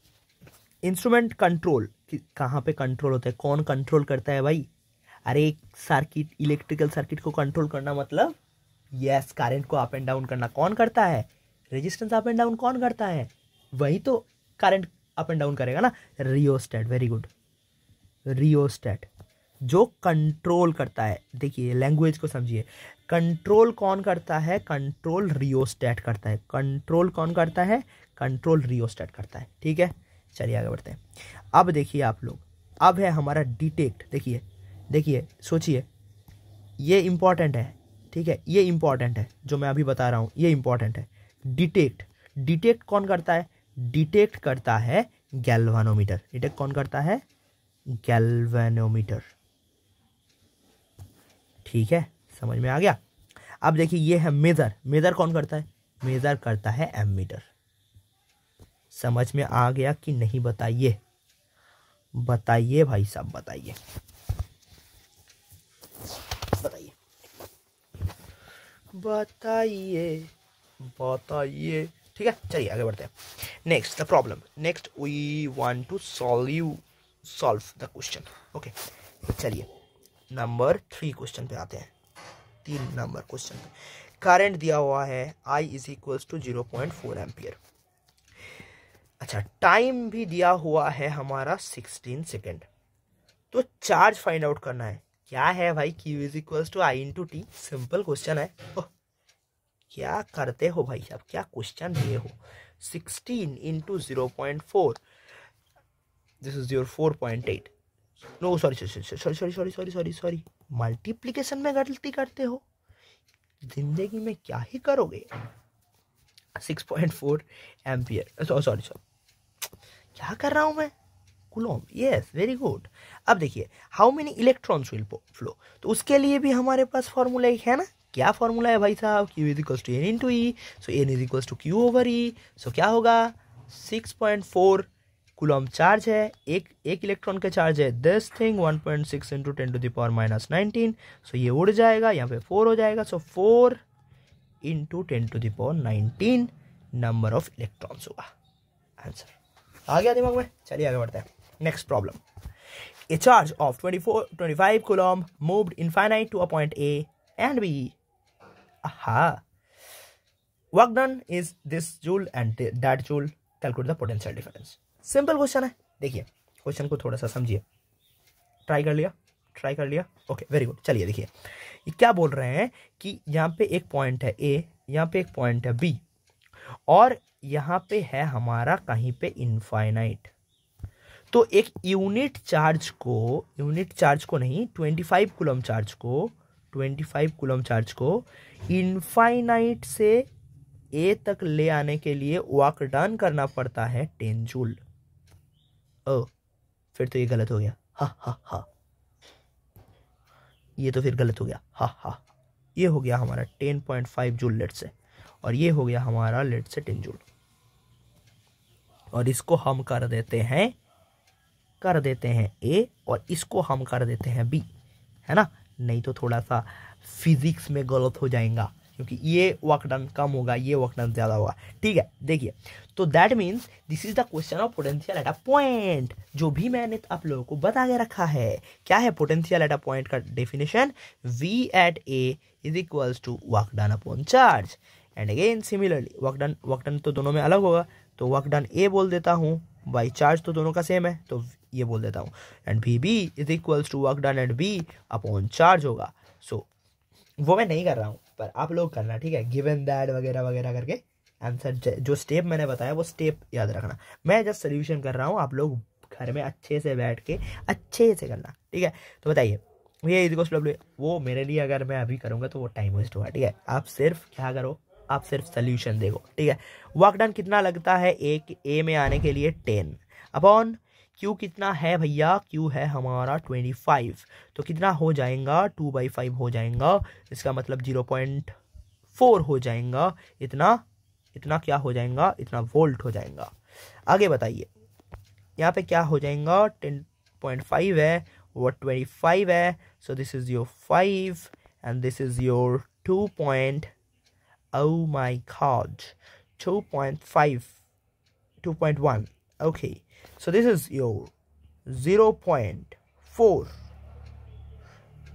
इंस्ट्रूमेंट कंट्रोल कहाँ पे कंट्रोल होता है, कौन कंट्रोल करता है भाई, अरे सर्किट, इलेक्ट्रिकल सर्किट को कंट्रोल करना मतलब यस, करंट को अप एंड डाउन करना कौन करता है, रेजिस्टेंस अप एंड डाउन कौन करता है, वही तो करंट अप एंड डाउन करेगा ना, रियोस्टेट, वेरी गुड, रियोस्टेट जो कंट्रोल करता है। देखिए लैंग्वेज को समझिए, कंट्रोल कौन करता है, कंट्रोल रियोस्टेट करता है, कंट्रोल कौन करता है, कंट्रोल रियोस्टेट करता है, ठीक है। चलिए आगे बढ़ते हैं। अब देखिए आप लोग, अब है हमारा डिटेक्ट। देखिए सोचिए, ये इंपॉर्टेंट है, ठीक है, ये इंपॉर्टेंट है जो मैं अभी बता रहा हूँ, ये इंपॉर्टेंट है। डिटेक्ट कौन करता है, डिटेक्ट करता है गैल्वानोमीटर, डिटेक्ट कौन करता है, गैल्वानोमीटर, ठीक है, समझ में आ गया। अब देखिए ये है मेजर कौन करता है, मेजर करता है एमीटर। समझ में आ गया कि नहीं, बताइए भाई साहब, बताइए, ठीक है। चलिए आगे बढ़ते हैं। Next the problem, next we want to solve the question, okay. चलिए नंबर 3 क्वेश्चन पे आते हैं, 3 नंबर क्वेश्चन पे करंट दिया हुआ है I is equals to 0.4 ampere. अच्छा, टाइम भी दिया हुआ है हमारा 16 सेकेंड। तो चार्ज फाइंड आउट करना है, क्या है भाई, Q is equals to I into T, simple question है। क्या करते हो भाई साहब, क्या क्वेश्चन दिए हो, 16 into 0.4, this is your 4.8, no sorry, multiplication में गलती करते हो, जिंदगी में क्या ही करोगे। 6.4 एम्पियर। सॉरी क्या कर रहा हूं मैं, कूलॉम, यस वेरी गुड। अब देखिए how many electrons will flow, तो उसके लिए भी हमारे पास फॉर्मूला एक है ना, क्या फॉर्मूला है भाई साहब, Q is equals to N into E, so N is equals to Q over E. So क्या होगा 6.4 कूलॉम चार्ज है, एक इलेक्ट्रॉन का चार्ज है this thing 1.6 into 10 to the power minus 19। So ये उड़ जाएगा, यहाँ पे 4 हो जाएगा, so 4 into 10 to the power 19 number of electrons होगा। आंसर आ गया दिमाग में, चलिए आगे बढ़ते हैं। Next problem, a charge of 25 coulomb moved infinite to a point A and B. Aha. Work done is this joule and that joule. Calculate the potential difference. Simple question है, देखिए क्वेश्चन को थोड़ा सा समझिए। ट्राई कर लिया, ओके वेरी गुड। चलिए देखिए ये क्या बोल रहे हैं कि यहाँ पे एक पॉइंट है A, यहाँ पे एक पॉइंट है B, और यहाँ पे है हमारा कहीं पे इनफाइनाइट। तो एक यूनिट चार्ज को नहीं 25 कूलम चार्ज को इनफाइनाइट से ए तक ले आने के लिए वर्क डन करना पड़ता है 10 जूल। फिर तो ये गलत हो गया, हा ये तो फिर गलत हो गया, हा ये हो गया हमारा 10.5 जूल लेट से, और ये हो गया हमारा लेट से 10 जूल, और इसको हम कर देते हैं ए, और इसको हम कर देते हैं बी, है ना, नहीं तो थोड़ा सा फिजिक्स में गलत हो जाएगा, क्योंकि ये वर्क डन कम होगा, ये वर्क डन ज्यादा होगा। ठीक है, देखिए तो that means this is the question of potential at a point, जो भी मैंने आप लोगों को बता के रखा है। क्या है पोटेंशियल एट अ पॉइंट का definition, V at A is equals to work done upon charge. And again similarly work done तो दोनों में अलग होगा, तो वर्क डन A बोल देता हूँ, बाई चार्ज तो दोनों का सेम है, तो ये बोल देता हूँ, and VB is equals to work done at B upon charge होगा। सो वो मैं नहीं कर रहा हूँ, पर आप लोग करना, ठीक है, गिवन दैट वगैरह वगैरह करके आंसर, जो स्टेप मैंने बताया वो स्टेप याद रखना। मैं जस्ट सोल्यूशन कर रहा हूँ, आप लोग घर में अच्छे से बैठ के अच्छे से करना, ठीक है। तो बताइए भैया इज इक्वल्स टू, वो मेरे लिए अगर मैं अभी करूँगा तो वो टाइम वेस्ट होगा, ठीक है। आप सिर्फ क्या करो, आप सिर्फ सोल्यूशन देखो, ठीक है। वर्क डन कितना लगता है ए में आने के लिए 10 अपॉन क्यू कितना है भैया, क्यू है हमारा 25, तो कितना हो जाएगा 2/5 हो जाएगा, इसका मतलब 0.4 हो जाएगा, इतना क्या हो जाएगा, इतना वोल्ट हो जाएगा। आगे बताइए यहाँ पे क्या हो जाएगा, 10.5 है वो 25 है, सो this is your 5 and this is your 2. Oh my god, 2.5, 2.1. Okay, so this is your 0.4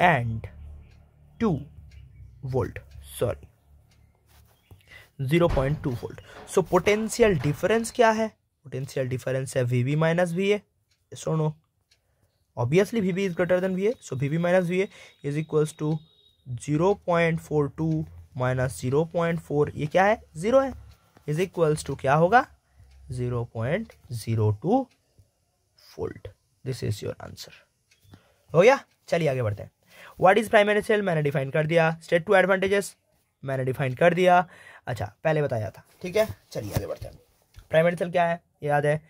and 2 volt. Sorry, 0.2 volt. So potential difference क्या है? Potential difference है VB minus VA. Yes or no? Obviously VB is greater than VA. So VB minus VA is equals to 0.42 minus 0.4, ये क्या है, 0 है, इज इक्वल्स टू क्या होगा 0.02 volt. This is your answer, हो गया। चलिए आगे बढ़ते हैं। व्हाट इज प्राइमरी सेल, मैंने डिफाइन कर दिया। स्टेट 2 एडवांटेजेस मैंने डिफाइन कर दिया, अच्छा पहले बताया था, ठीक है। चलिए आगे बढ़ते हैं। प्राइमरी सेल क्या है, याद है।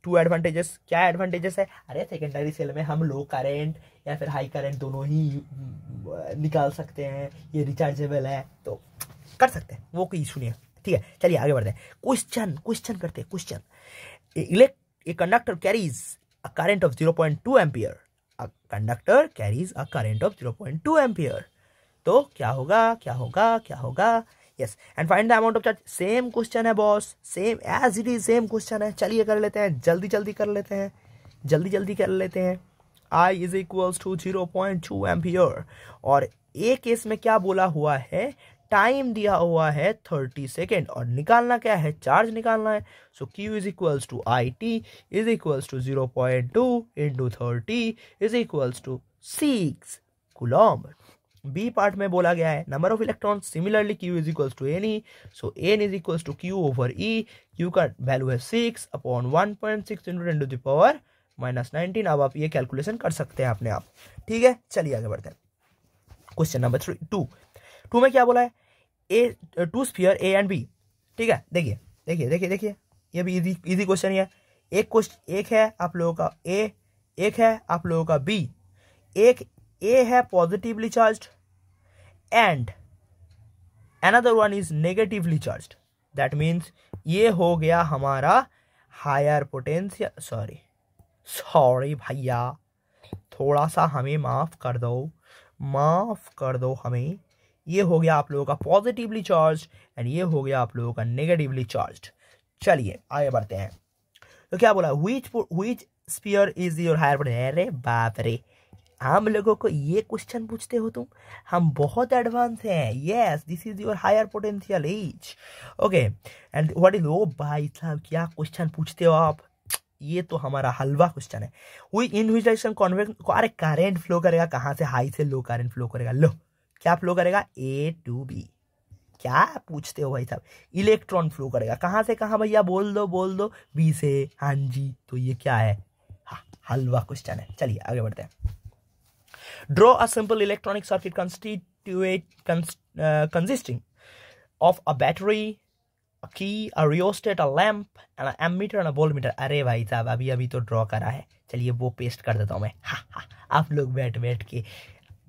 2 एडवांटेजेस, क्या एडवांटेजेस है, अरे सेकेंडरी सेल में हम लो करंट या फिर हाई करंट दोनों ही निकाल सकते हैं, ये रिचार्जेबल है तो कर सकते हैं, वो कोई इशू नहीं है, ठीक है। चलिए आगे बढ़ते हैं। क्वेश्चन करते हैं। Question, a conductor carries a current of 0.2 ampere, a conductor carries a current of 0.2 ampere, तो क्या होगा yes, and find the amount of charge. Same question है boss, same as it is same question है। चलिए कर लेते हैं, जल्दी कर लेते हैं। I is equals to 0.2 ampere, और एक केस में क्या बोला हुआ है, टाइम दिया हुआ है 30 सेकेंड, और निकालना क्या है, चार्ज निकालना है। So Q is equals to IT is equals to 0.2 into 30 is equals to 6 coulomb. B part में बोला गया है number of electron, similarly Q is equals to NE, so N is equals to Q over E। Q का वैल्यू है 6 upon 1.6 into 10 to the power minus 19। अब आप ये कैलकुलेशन कर सकते हैं अपने आप, ठीक है। चलिए आगे बढ़ते हैं। क्वेश्चन नंबर 2 में क्या बोला है, two sphere A and B ठीक है, देखिए देखिए देखिए देखिए, ये भी इजी इजी क्वेश्चन ही है। एक है आप लोगों का ए, एक है आप लोगों का बी। एक ए है positively charged and another one is negatively charged. That means ये हो गया हमारा हायर पोटेंशियल। सॉरी भैया, थोड़ा सा हमें माफ कर दो हमें। ये हो गया आप लोगों का पॉजिटिवली चार्ज एंड ये हो गया आप लोगों का नेगेटिवली चार्ज्ड। चलिए आगे बढ़ते हैं। तो क्या बोला, which sphere is your higher potential. अरे बाप रे, हम लोगों को ये क्वेश्चन पूछते हो तुम, हम बहुत एडवांस हैं। Yes, this is your higher potential edge. Okay, and what is, ओ भाई साहब क्या क्वेश्चन पूछते हो आप, ये तो हमारा हलवा क्वेश्चन है। इन व्हिच डायरेक्शन अरे करंट फ्लो करेगा, कहां से हाई से लो करंट फ्लो करेगा। लो क्या फ्लो करेगा, ए टू बी। क्या पूछते हो भाई साहब, इलेक्ट्रॉन फ्लो करेगा कहां से कहां भैया, बोल दो बी से। हाँ जी, तो ये क्या है, हाँ हलवा क्वेश्चन है। चलिए आगे बढ़ते हैं। Draw a simple electronic circuit consisting of a battery, a key, a rheostat, a lamp, and an ammeter and a voltmeter। अरे भाई साहब अभी तो ड्रॉ करा है, चलिए वो पेस्ट कर देता हूं मैं। हाँ, आप लोग बैठ के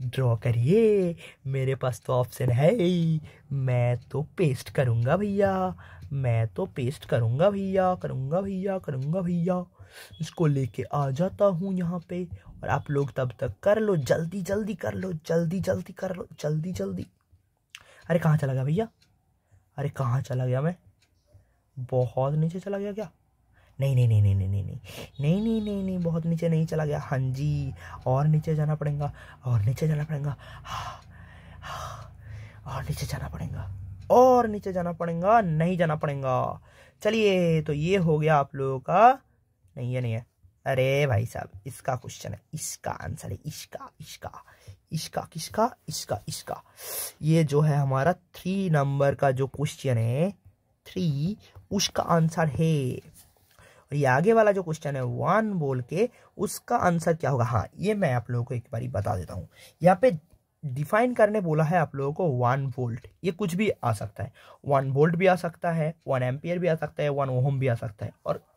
ड्रॉ करिए, मेरे पास तो ऑप्शन है ही। मैं तो पेस्ट करूंगा भैया, करूंगा भैया। इसको लेके आ जाता हूं यहाँ पे, और आप लोग तब तक कर लो, जल्दी कर लो। अरे कहाँ चला गया भैया, अरे कहाँ चला गया मैं, बहुत नीचे चला गया क्या। नहीं, बहुत नीचे नहीं चला गया। हाँ जी, और नीचे जाना पड़ेगा, और नीचे जाना पड़ेगा, नहीं जाना पड़ेगा। चलिए, तो ये हो गया आप लोगों का, नहीं ये नहीं है। अरे भाई साहब, इसका क्वेश्चन है, इसका आंसर है इसका। ये जो है हमारा 3 नंबर का जो क्वेश्चन है, 3, उसका आंसर है। और ये आगे वाला जो क्वेश्चन है 1 बोल के, उसका आंसर क्या होगा। हाँ, ये मैं आप लोगों को एक बारी बता देता हूँ। यहाँ पे डिफाइन करने बोला है आप लोगों को 1 वोल्ट। ये कुछ भी आ सकता है, 1 वोल्ट भी आ सकता है, 1 एम्पियर भी आ सकता है, 1 ओहम भी आ सकता है,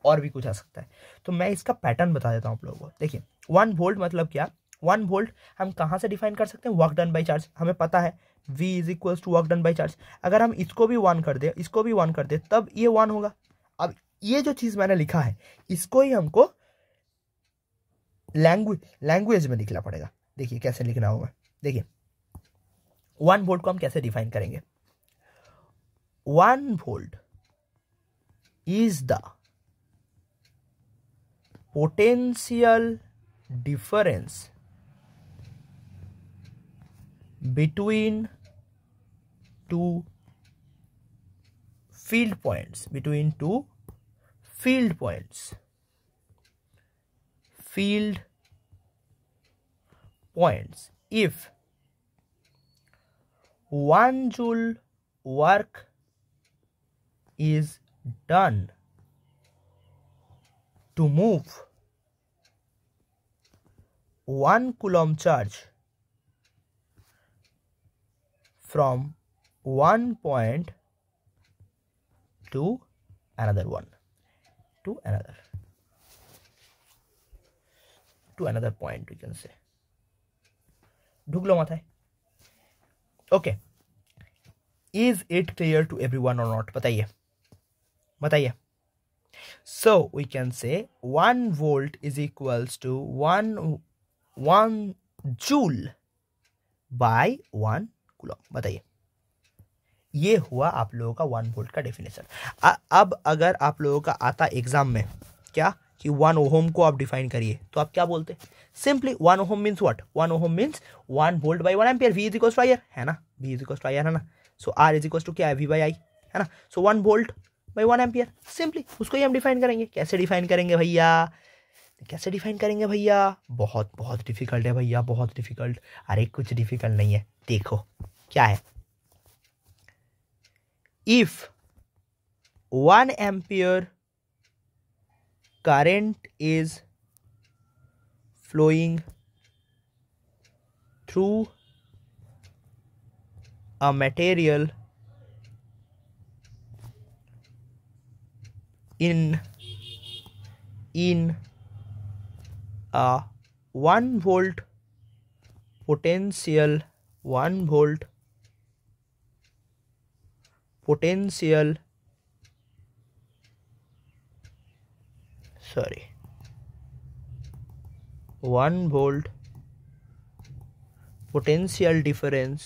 और भी कुछ आ सकता है। तो मैं इसका पैटर्न बता देता हूँ आप लोगों को। देखिए 1 वोल्ट मतलब क्या, 1 वोल्ट हम कहाँ से डिफाइन कर सकते हैं, वर्क डन बाई चार्ज। हमें पता है V is equal to work done by charge. अगर हम इसको भी 1 कर दे, इसको भी 1 कर दे, तब ये 1 होगा। अब ये जो चीज मैंने लिखा है, इसको ही हमको लैंग्वेज में लिखना पड़ेगा। देखिए कैसे लिखना होगा। देखिए 1 वोल्ट को हम कैसे डिफाइन करेंगे। 1 volt is the potential difference between two field points, if 1 joule work is done to move 1 coulomb charge from one point to another point, you can say। ढूक लो माथा है। Okay, is it clear to everyone और नॉट, बताइए। So we can say 1 volt is equals to 1 joule by 1 coulomb. बताइए, ये हुआ आप लोगों का 1 वोल्ट का डेफिनेशन। अब अगर आप लोगों का आता एग्जाम में क्या कि 1 ओहम को आप डिफाइन करिए, तो आप क्या बोलते, simply 1 ohm means what, 1 ohm means 1 volt by 1 ampere. V is equal to IR है ना, V is equal to IR है ना। सो R इज इक्वल टू क्या है, V बाई I है ना। So 1 volt by 1 ampere, simply उसको ही हम डिफाइन करेंगे। कैसे डिफाइन करेंगे भैया, बहुत डिफिकल्ट है भैया, बहुत डिफिकल्ट। अरे कुछ डिफिकल्ट नहीं है, देखो क्या है। If 1 ampere current is flowing through a material in a 1 volt potential 1 volt potential sorry 1 volt potential difference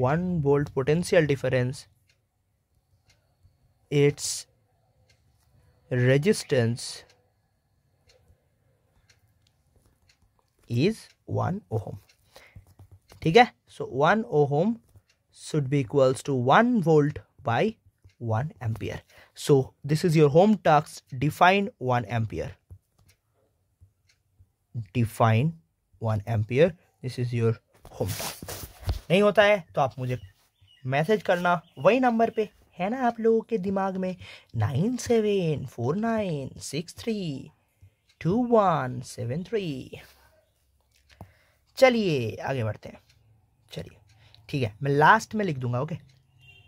1 volt potential difference its resistance is 1 ohm. ठीक है, so 1 ohm should be equals to 1 volt by 1 ampere. So this is your home task. Define 1 ampere. Define 1 ampere. This is your home task. नहीं होता है तो आप मुझे मैसेज करना वही नंबर पे, है ना आप लोगों के दिमाग में, 9749632173। चलिए आगे बढ़ते हैं। चलिए ठीक है, मैं लास्ट में लिख दूंगा, ओके,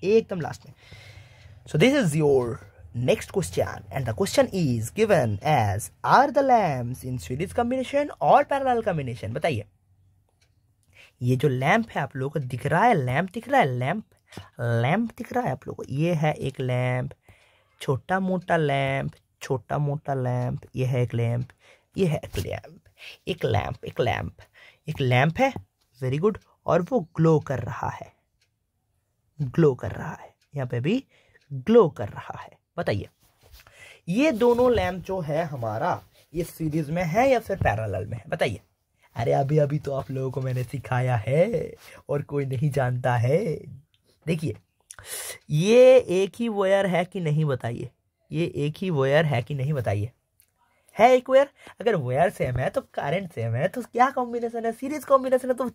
एकदम लास्ट में। So this is your next question and the question is given as are the lamps in series combination और पैरेलल कॉम्बिनेशन। बताइए, ये जो लैंप है आप लोगों को दिख रहा है, लैंप दिख रहा है, लैंप दिख रहा है आप लोगों को, ये है एक लैंप, छोटा मोटा लैंप, छोटा मोटा लैंप, ये है एक लैंप, ये है एक लैंप, एक लैंप, एक लैंप, एक लैंप है, वेरी गुड, और वो ग्लो कर रहा है, ग्लो कर रहा है, यहाँ पे भी ग्लो कर रहा है। बताइए, ये दोनों लैंप जो है हमारा, ये सीरीज में है या फिर पैरेलल में है? बताइए। अरे अभी अभी तो आप लोगों को मैंने सिखाया है और कोई नहीं जानता है। देखिए, ये एक ही वायर है कि नहीं बताइए, ये एक ही वायर है कि नहीं बताइए। है एक वायर, अगर वायर सेम है तो करंट सेम है, तो क्या कॉम्बिनेशन है? सीरीज कॉम्बिनेशन है। तो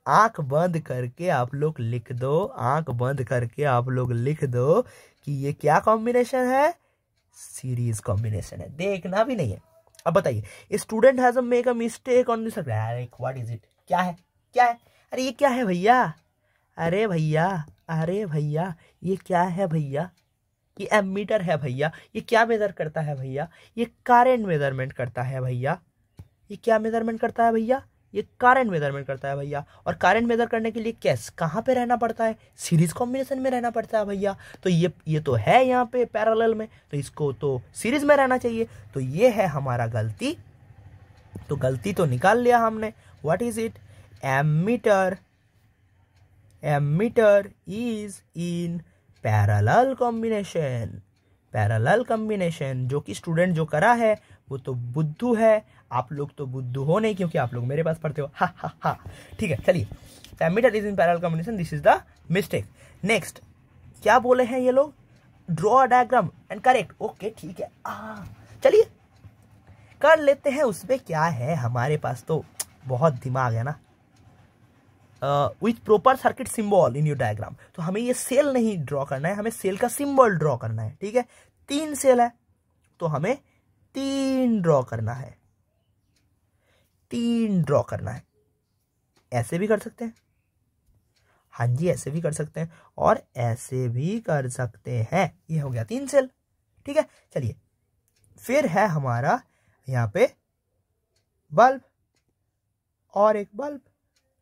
आंख बंद करके आप लोग लिख दो, आंख बंद करके आप लोग लिख दो कि ये क्या कॉम्बिनेशन है? सीरीज कॉम्बिनेशन है, देखना भी नहीं है। अब बताइए, student has make a mistake on this, what is it? क्या है, क्या है? अरे ये क्या है भैया? अरे भैया, अरे भैया, ये क्या है भैया? ये एमीटर है भैया। ये क्या मेजर करता है भैया? ये करंट मेजरमेंट करता है भैया। ये क्या मेजरमेंट करता है भैया? ये करंट मेजरमेंट करता है भैया। और करंट मेजर करने के लिए कैसे, कहाँ पे रहना पड़ता है? सीरीज कॉम्बिनेशन में रहना पड़ता है भैया। तो ये तो है यहाँ पे पैरेलल में, तो इसको तो सीरीज में रहना चाहिए। तो ये है हमारा गलती, तो गलती तो निकाल लिया हमने। What is it? Ammeter, ammeter is in parallel combination, parallel combination. जो कि स्टूडेंट जो करा है वो तो बुद्धू है, आप लोग तो बुद्धू हो नहीं क्योंकि आप लोग मेरे पास पढ़ते हो। हा हा हा, ठीक है। चलिए, ammeter is in parallel combination, this is the mistake. Next क्या बोले हैं ये लोग? Draw a diagram and correct, okay ठीक है। चलिए कर लेते हैं। उसमें क्या है, हमारे पास तो बहुत दिमाग है ना। With proper circuit symbol in your diagram. तो हमें ये सेल नहीं ड्रॉ करना है, हमें सेल का सिंबल ड्रॉ करना है, ठीक है। 3 सेल है तो हमें 3 ड्रॉ करना है, 3 ड्रॉ करना है। ऐसे भी कर सकते हैं, हाँ जी ऐसे भी कर सकते हैं, और ऐसे भी कर सकते हैं। ये हो गया 3 सेल, ठीक है। चलिए, फिर है हमारा यहाँ पे बल्ब और एक बल्ब,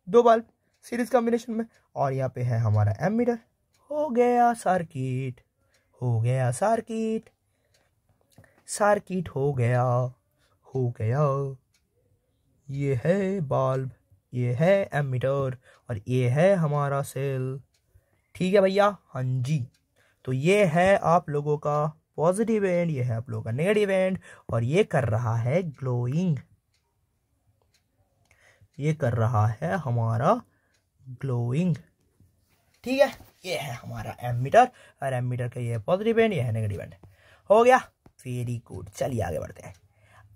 2 बल्ब सीरीज कॉम्बिनेशन में, और यहाँ पे है हमारा एमीटर। हो गया सर्किट, हो गया सर्किट, सर्किट हो गया, हो गया। ये है बल्ब, ये है एमीटर, और ये है हमारा सेल, ठीक है भैया। हाँ जी, तो ये है आप लोगों का पॉजिटिव एंड, ये है आप लोगों का नेगेटिव एंड, और ये कर रहा है ग्लोइंग, ये कर रहा है हमारा ग्लोइंग, ठीक है। ये है हमारा एमीटर, और एमीटर का ये पॉजिटिव एंड, ये है नेगेटिव एंड। हो गया, वेरी गुड। चलिए आगे बढ़ते हैं।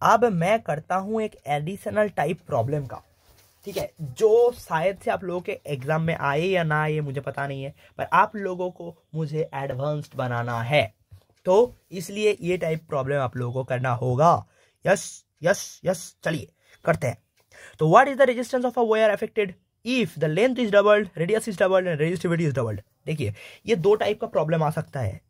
अब मैं करता हूं एक एडिशनल टाइप प्रॉब्लम का, ठीक है, जो शायद से आप लोगों के एग्जाम में आए या ना आए मुझे पता नहीं है, पर आप लोगों को मुझे एडवांस्ड बनाना है, तो इसलिए ये टाइप प्रॉब्लम आप लोगों को करना होगा। यस यस यस, चलिए करते हैं। तो what is the resistance of a wire affected if the length is doubled, radius is doubled and resistivity is doubled. देखिए, ये 2 टाइप का प्रॉब्लम आ सकता है।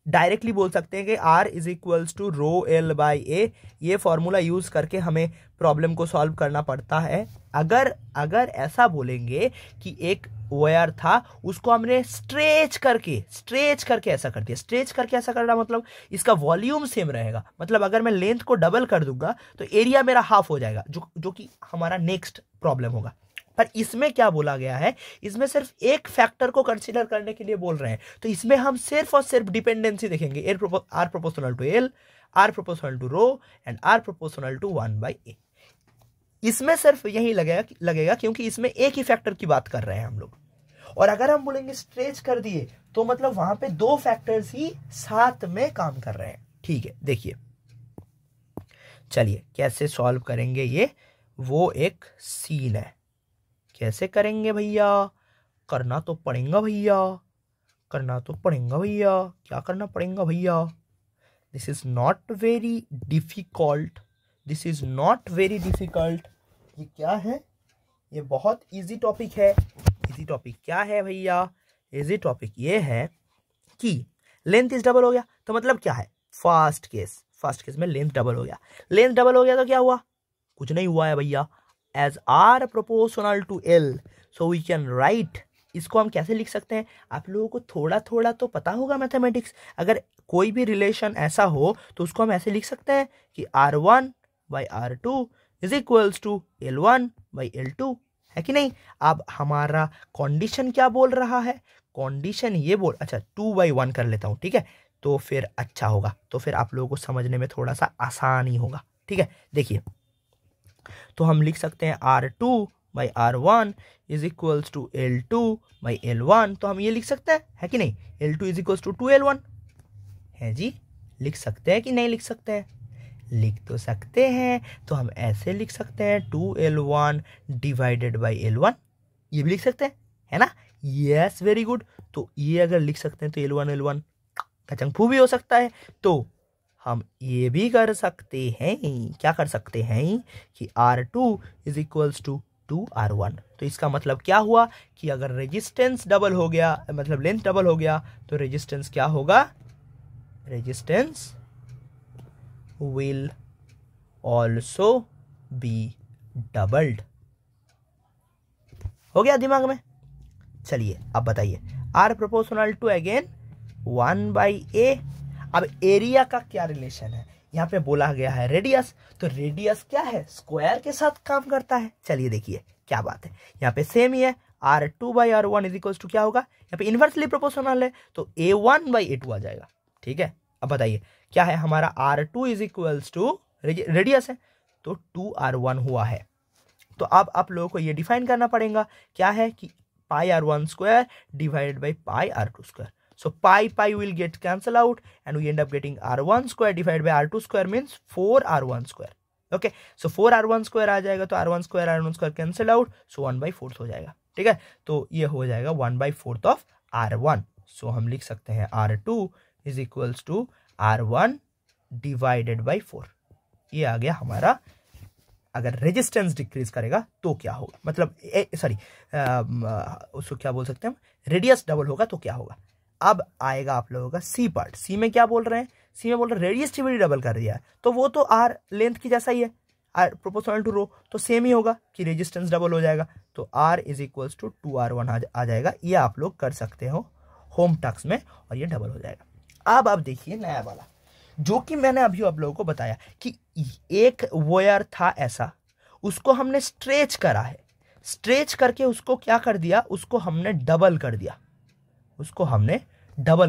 डायरेक्टली बोल सकते हैं कि R is equals to rho L by A. ये फॉर्मूला यूज करके हमें प्रॉब्लम को सॉल्व करना पड़ता है। अगर ऐसा बोलेंगे कि एक वायर था, उसको हमने स्ट्रेच करके ऐसा कर दिया। स्ट्रेच करके ऐसा करना मतलब इसका वॉल्यूम सेम रहेगा, मतलब अगर मैं लेंथ को डबल कर दूंगा तो एरिया मेरा हाफ हो जाएगा, जो कि हमारा नेक्स्ट प्रॉब्लम होगा। पर इसमें क्या बोला गया है, इसमें सिर्फ एक फैक्टर को कंसीडर करने के लिए बोल रहे हैं, तो इसमें हम सिर्फ और सिर्फ डिपेंडेंसी देखेंगे। R proportional to L, R proportional to rho and R proportional to 1/a। इसमें सिर्फ यही लगेगा क्योंकि इसमें एक ही फैक्टर की बात कर रहे हैं हम लोग। और अगर हम बोलेंगे स्ट्रेच कर दिए तो मतलब वहां पे दो फैक्टर्स ही साथ में काम कर रहे हैं। ठीक है, देखिए चलिए कैसे सॉल्व करेंगे ये, वो एक सीन है। कैसे करेंगे भैया? करना तो पड़ेगा भैया, क्या करना पड़ेगा भैया? This is not very difficult, ये क्या है? ये बहुत इजी टॉपिक है। इजी टॉपिक क्या है भैया? इजी टॉपिक ये है कि लेंथ इज डबल हो गया, तो मतलब क्या है? फर्स्ट केस में लेंथ डबल हो गया। लेंथ डबल हो गया तो क्या हुआ? कुछ नहीं हुआ है भैया। As R proportional to L, so we can write. इसको हम कैसे लिख सकते हैं? आप लोगों को थोड़ा थोड़ा तो पता होगा मैथमेटिक्स। अगर कोई भी रिलेशन ऐसा हो तो उसको हम ऐसे लिख सकते हैं कि R1/R2 is equals to L1/L2, है कि नहीं? अब हमारा कंडीशन क्या बोल रहा है? कंडीशन ये बोल, अच्छा 2/1 कर लेता हूं, ठीक है, तो फिर अच्छा होगा, तो फिर आप लोगों को समझने में थोड़ा सा आसान ही होगा। ठीक है, देखिए तो हम लिख सकते हैं R2/R1 is equals to L2/L1। तो हम ये लिख सकते हैं, है कि नहीं? L2 is equals to 2L1 है जी। लिख सकते हैं कि नहीं लिख सकते हैं? लिख तो सकते हैं। तो हम ऐसे लिख सकते हैं 2L1 डिवाइडेड बाई L1, ये भी लिख सकते हैं, है ना? Yes, very good. तो ये अगर लिख सकते हैं तो L1 का चंगफू भी हो सकता है। तो हम ये भी कर सकते हैं, क्या कर सकते हैं कि R2 is equals to 2R1। तो इसका मतलब क्या हुआ कि अगर रेजिस्टेंस डबल हो गया, मतलब लेंथ डबल हो गया, तो रेजिस्टेंस क्या होगा? Resistance will also be doubled। हो गया दिमाग में? चलिए अब बताइए, R proportional to again 1/a। अब एरिया का क्या रिलेशन है? यहाँ पे बोला गया है रेडियस, तो रेडियस क्या है? स्क्वायर के साथ काम करता है। चलिए देखिए क्या बात है, यहाँ पे सेम ही है। R2/R1 इज इक्वल्स टू क्या होगा? यहाँ पे इनवर्सली प्रोपोर्शनल है, तो A1/A2 आ जाएगा। ठीक है, अब बताइए क्या है हमारा? R2 is equals to radius है, तो 2R1 हुआ है। तो अब आप लोगों को ये डिफाइन करना पड़ेगा, क्या है कि πr1 square divided by πr2 square। So pi will get cancel out and we end up getting r1 square divided by r2 square means 4r1 square। Okay, so 4r1 square आ जाएगा, तो r1 square cancel out, so 1/4 हो जाएगा। ठीक है, तो ये हो जाएगा 1/4 ऑफ r1। सो हम लिख सकते हैं R2 is equals to R1 divided by 4। ये आ गया हमारा। अगर रेजिस्टेंस डिक्रीज करेगा तो क्या होगा, मतलब उसको क्या बोल सकते हैं हम? रेडियस डबल होगा तो क्या होगा? अब आएगा आप लोगों का सी पार्ट। सी में क्या बोल रहे हैं? सी में बोल रहे हैं रेडियसटिविटी डबल कर दिया है, तो वो तो आर लेंथ की जैसा ही है, आर प्रोपोर्शनल टू रो, तो सेम ही होगा कि रेजिस्टेंस डबल हो जाएगा, तो R is equals to 2R1 आ जाएगा। ये आप लोग कर सकते हो होम टक्स में, और ये डबल हो जाएगा। अब आप देखिए नया वाला, जो कि मैंने अभी आप लोगों को बताया कि एक वायर था ऐसा, उसको हमने स्ट्रेच करा है, स्ट्रेच करके उसको क्या कर दिया? उसको हमने डबल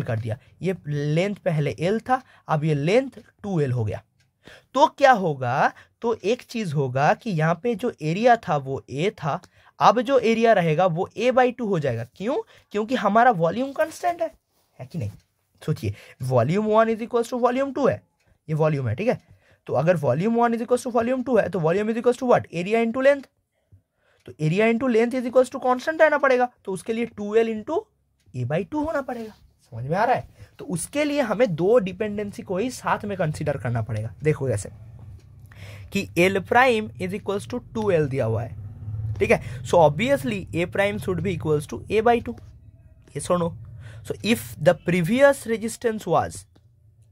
कर दिया, ये लेंथ पहले L था, अब ये लेंथ 2L हो गया। तो क्या होगा? तो एक चीज होगा कि यहाँ पे जो एरिया था वो A था, अब जो एरिया रहेगा वो A/2 हो जाएगा। क्यों? क्योंकि हमारा वॉल्यूम कांस्टेंट है कि नहीं? सोचिए, volume 1 is equal to volume 2 है, ये वॉल्यूम है, ठीक है। तो अगर volume 1 is equal to volume 2 है, तो volume is equal to what? Area into length. तो area into length is equal to constant रहना पड़ेगा, तो उसके लिए 2L इंटू A/2 होना पड़ेगा। समझ में आ रहा है? तो उसके लिए हमें दो डिपेंडेंसी को ही साथ में कंसीडर करना पड़ेगा। देखो जैसे कि L prime is equals to 2L दिया हुआ है, ठीक है। So obviously A prime should be equals to A/2, ये सुनो। So if the previous resistance was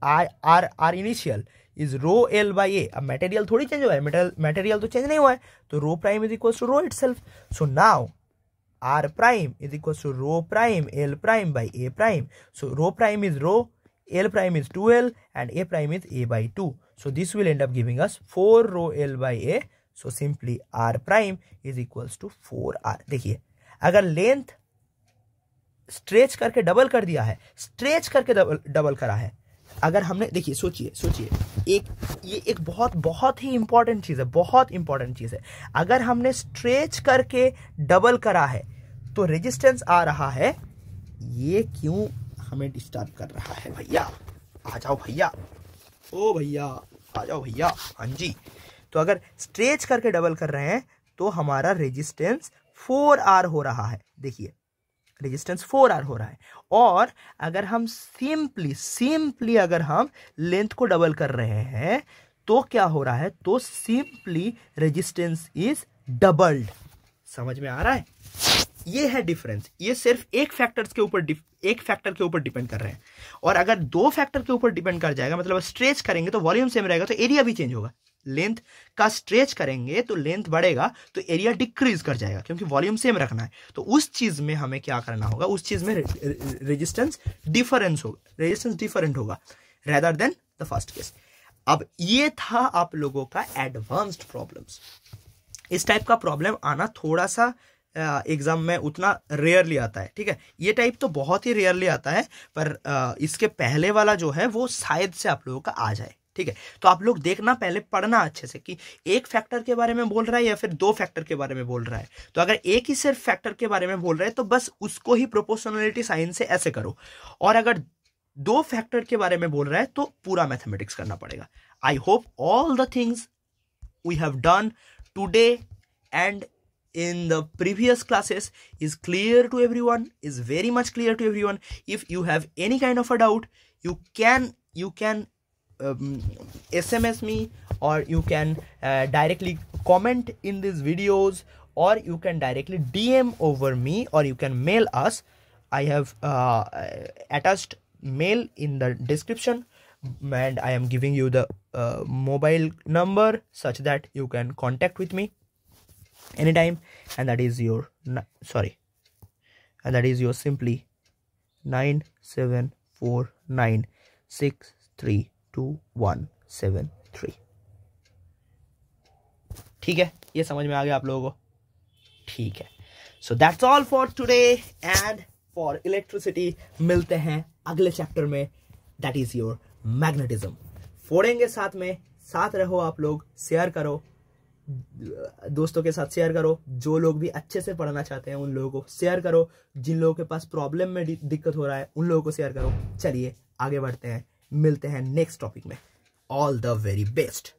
R initial is rho L by A, अब मटेरियल थोड़ी चेंज हुआ है, मटेरियल तो चेंज नहीं हुआ है, तो rho prime is equal to rho itself. So now R prime is equals to rho prime L prime by A prime. So rho prime is rho, L prime is 2L, and A prime is A by 2. So this will end up giving us 4 rho L by A. So simply R prime is equals to 4R. देखिए अगर लेंथ स्ट्रेच करके डबल कर दिया है, स्ट्रेच करके डबल करा है, अगर हमने देखिए सोचिए ये एक बहुत ही इंपॉर्टेंट चीज है, बहुत इंपॉर्टेंट चीज है. अगर हमने स्ट्रेच करके डबल करा है तो रेजिस्टेंस आ रहा है, ये क्यों हमें डिस्टर्ब कर रहा है भैया? आ जाओ भैया, ओ भैया आ जाओ भैया. हाँ जी, तो अगर स्ट्रेच करके डबल कर रहे हैं तो हमारा रेजिस्टेंस 4R हो रहा है. देखिए रेजिस्टेंस 4R हो रहा है. और अगर हम सिंपली अगर हम लेंथ को डबल कर रहे हैं तो क्या हो रहा है? तो सिंपली रेजिस्टेंस इज डबल्ड. समझ में आ रहा है? ये है डिफरेंस. ये सिर्फ एक फैक्टर के ऊपर डिपेंड कर रहे हैं. और अगर दो फैक्टर के ऊपर डिपेंड कर जाएगा, मतलब स्ट्रेच करेंगे तो वॉल्यूम सेम रहेगा, तो एरिया भी चेंज होगा. लेंथ का स्ट्रेच करेंगे तो लेंथ बढ़ेगा, तो एरिया डिक्रीज कर जाएगा, क्योंकि वॉल्यूम सेम रखना है. तो उस चीज में हमें क्या करना होगा? उस चीज में रेजिस्टेंस डिफरेंट होगा rather than the first case. अब ये था आप लोगों का एडवांस्ड प्रॉब्लम्स. इस टाइप का प्रॉब्लम आना थोड़ा सा एग्जाम में उतना रेयरली आता है. ठीक है, ये टाइप तो बहुत ही रेयरली आता है, पर इसके पहले वाला जो है वो शायद से आप लोगों का आ जाए. ठीक है, तो आप लोग देखना, पहले पढ़ना अच्छे से कि एक फैक्टर के बारे में बोल रहा है या फिर दो फैक्टर के बारे में बोल रहा है. तो अगर एक ही सिर्फ फैक्टर के बारे में बोल रहा है तो बस उसको ही प्रोपोर्शनलिटी साइन से ऐसे करो. और अगर दो फैक्टर के बारे में बोल रहा है तो पूरा मैथमेटिक्स करना पड़ेगा. I hope all the things we have done today and in the previous classes is clear to everyone, is very much clear to everyone. If you have any kind of a doubt, you can SMS me, or you can directly comment in these videos, or you can directly DM over me, or you can mail us. I have attached mail in the description, and I am giving you the mobile number such that you can contact with me anytime, and that is your simply 9749632173. ठीक है, ये समझ में आ गया आप लोगों को? ठीक है, so that's all for today and for electricity. मिलते हैं अगले चैप्टर में, दैट इज योर मैग्नेटिज्म. फोड़ेंगे साथ में, साथ रहो आप लोग. शेयर करो, दोस्तों के साथ शेयर करो. जो लोग भी अच्छे से पढ़ना चाहते हैं उन लोगों को शेयर करो. जिन लोगों के पास प्रॉब्लम में दिक्कत हो रहा है उन लोगों को शेयर करो. चलिए आगे बढ़ते हैं, मिलते हैं नेक्स्ट टॉपिक में. All the very best.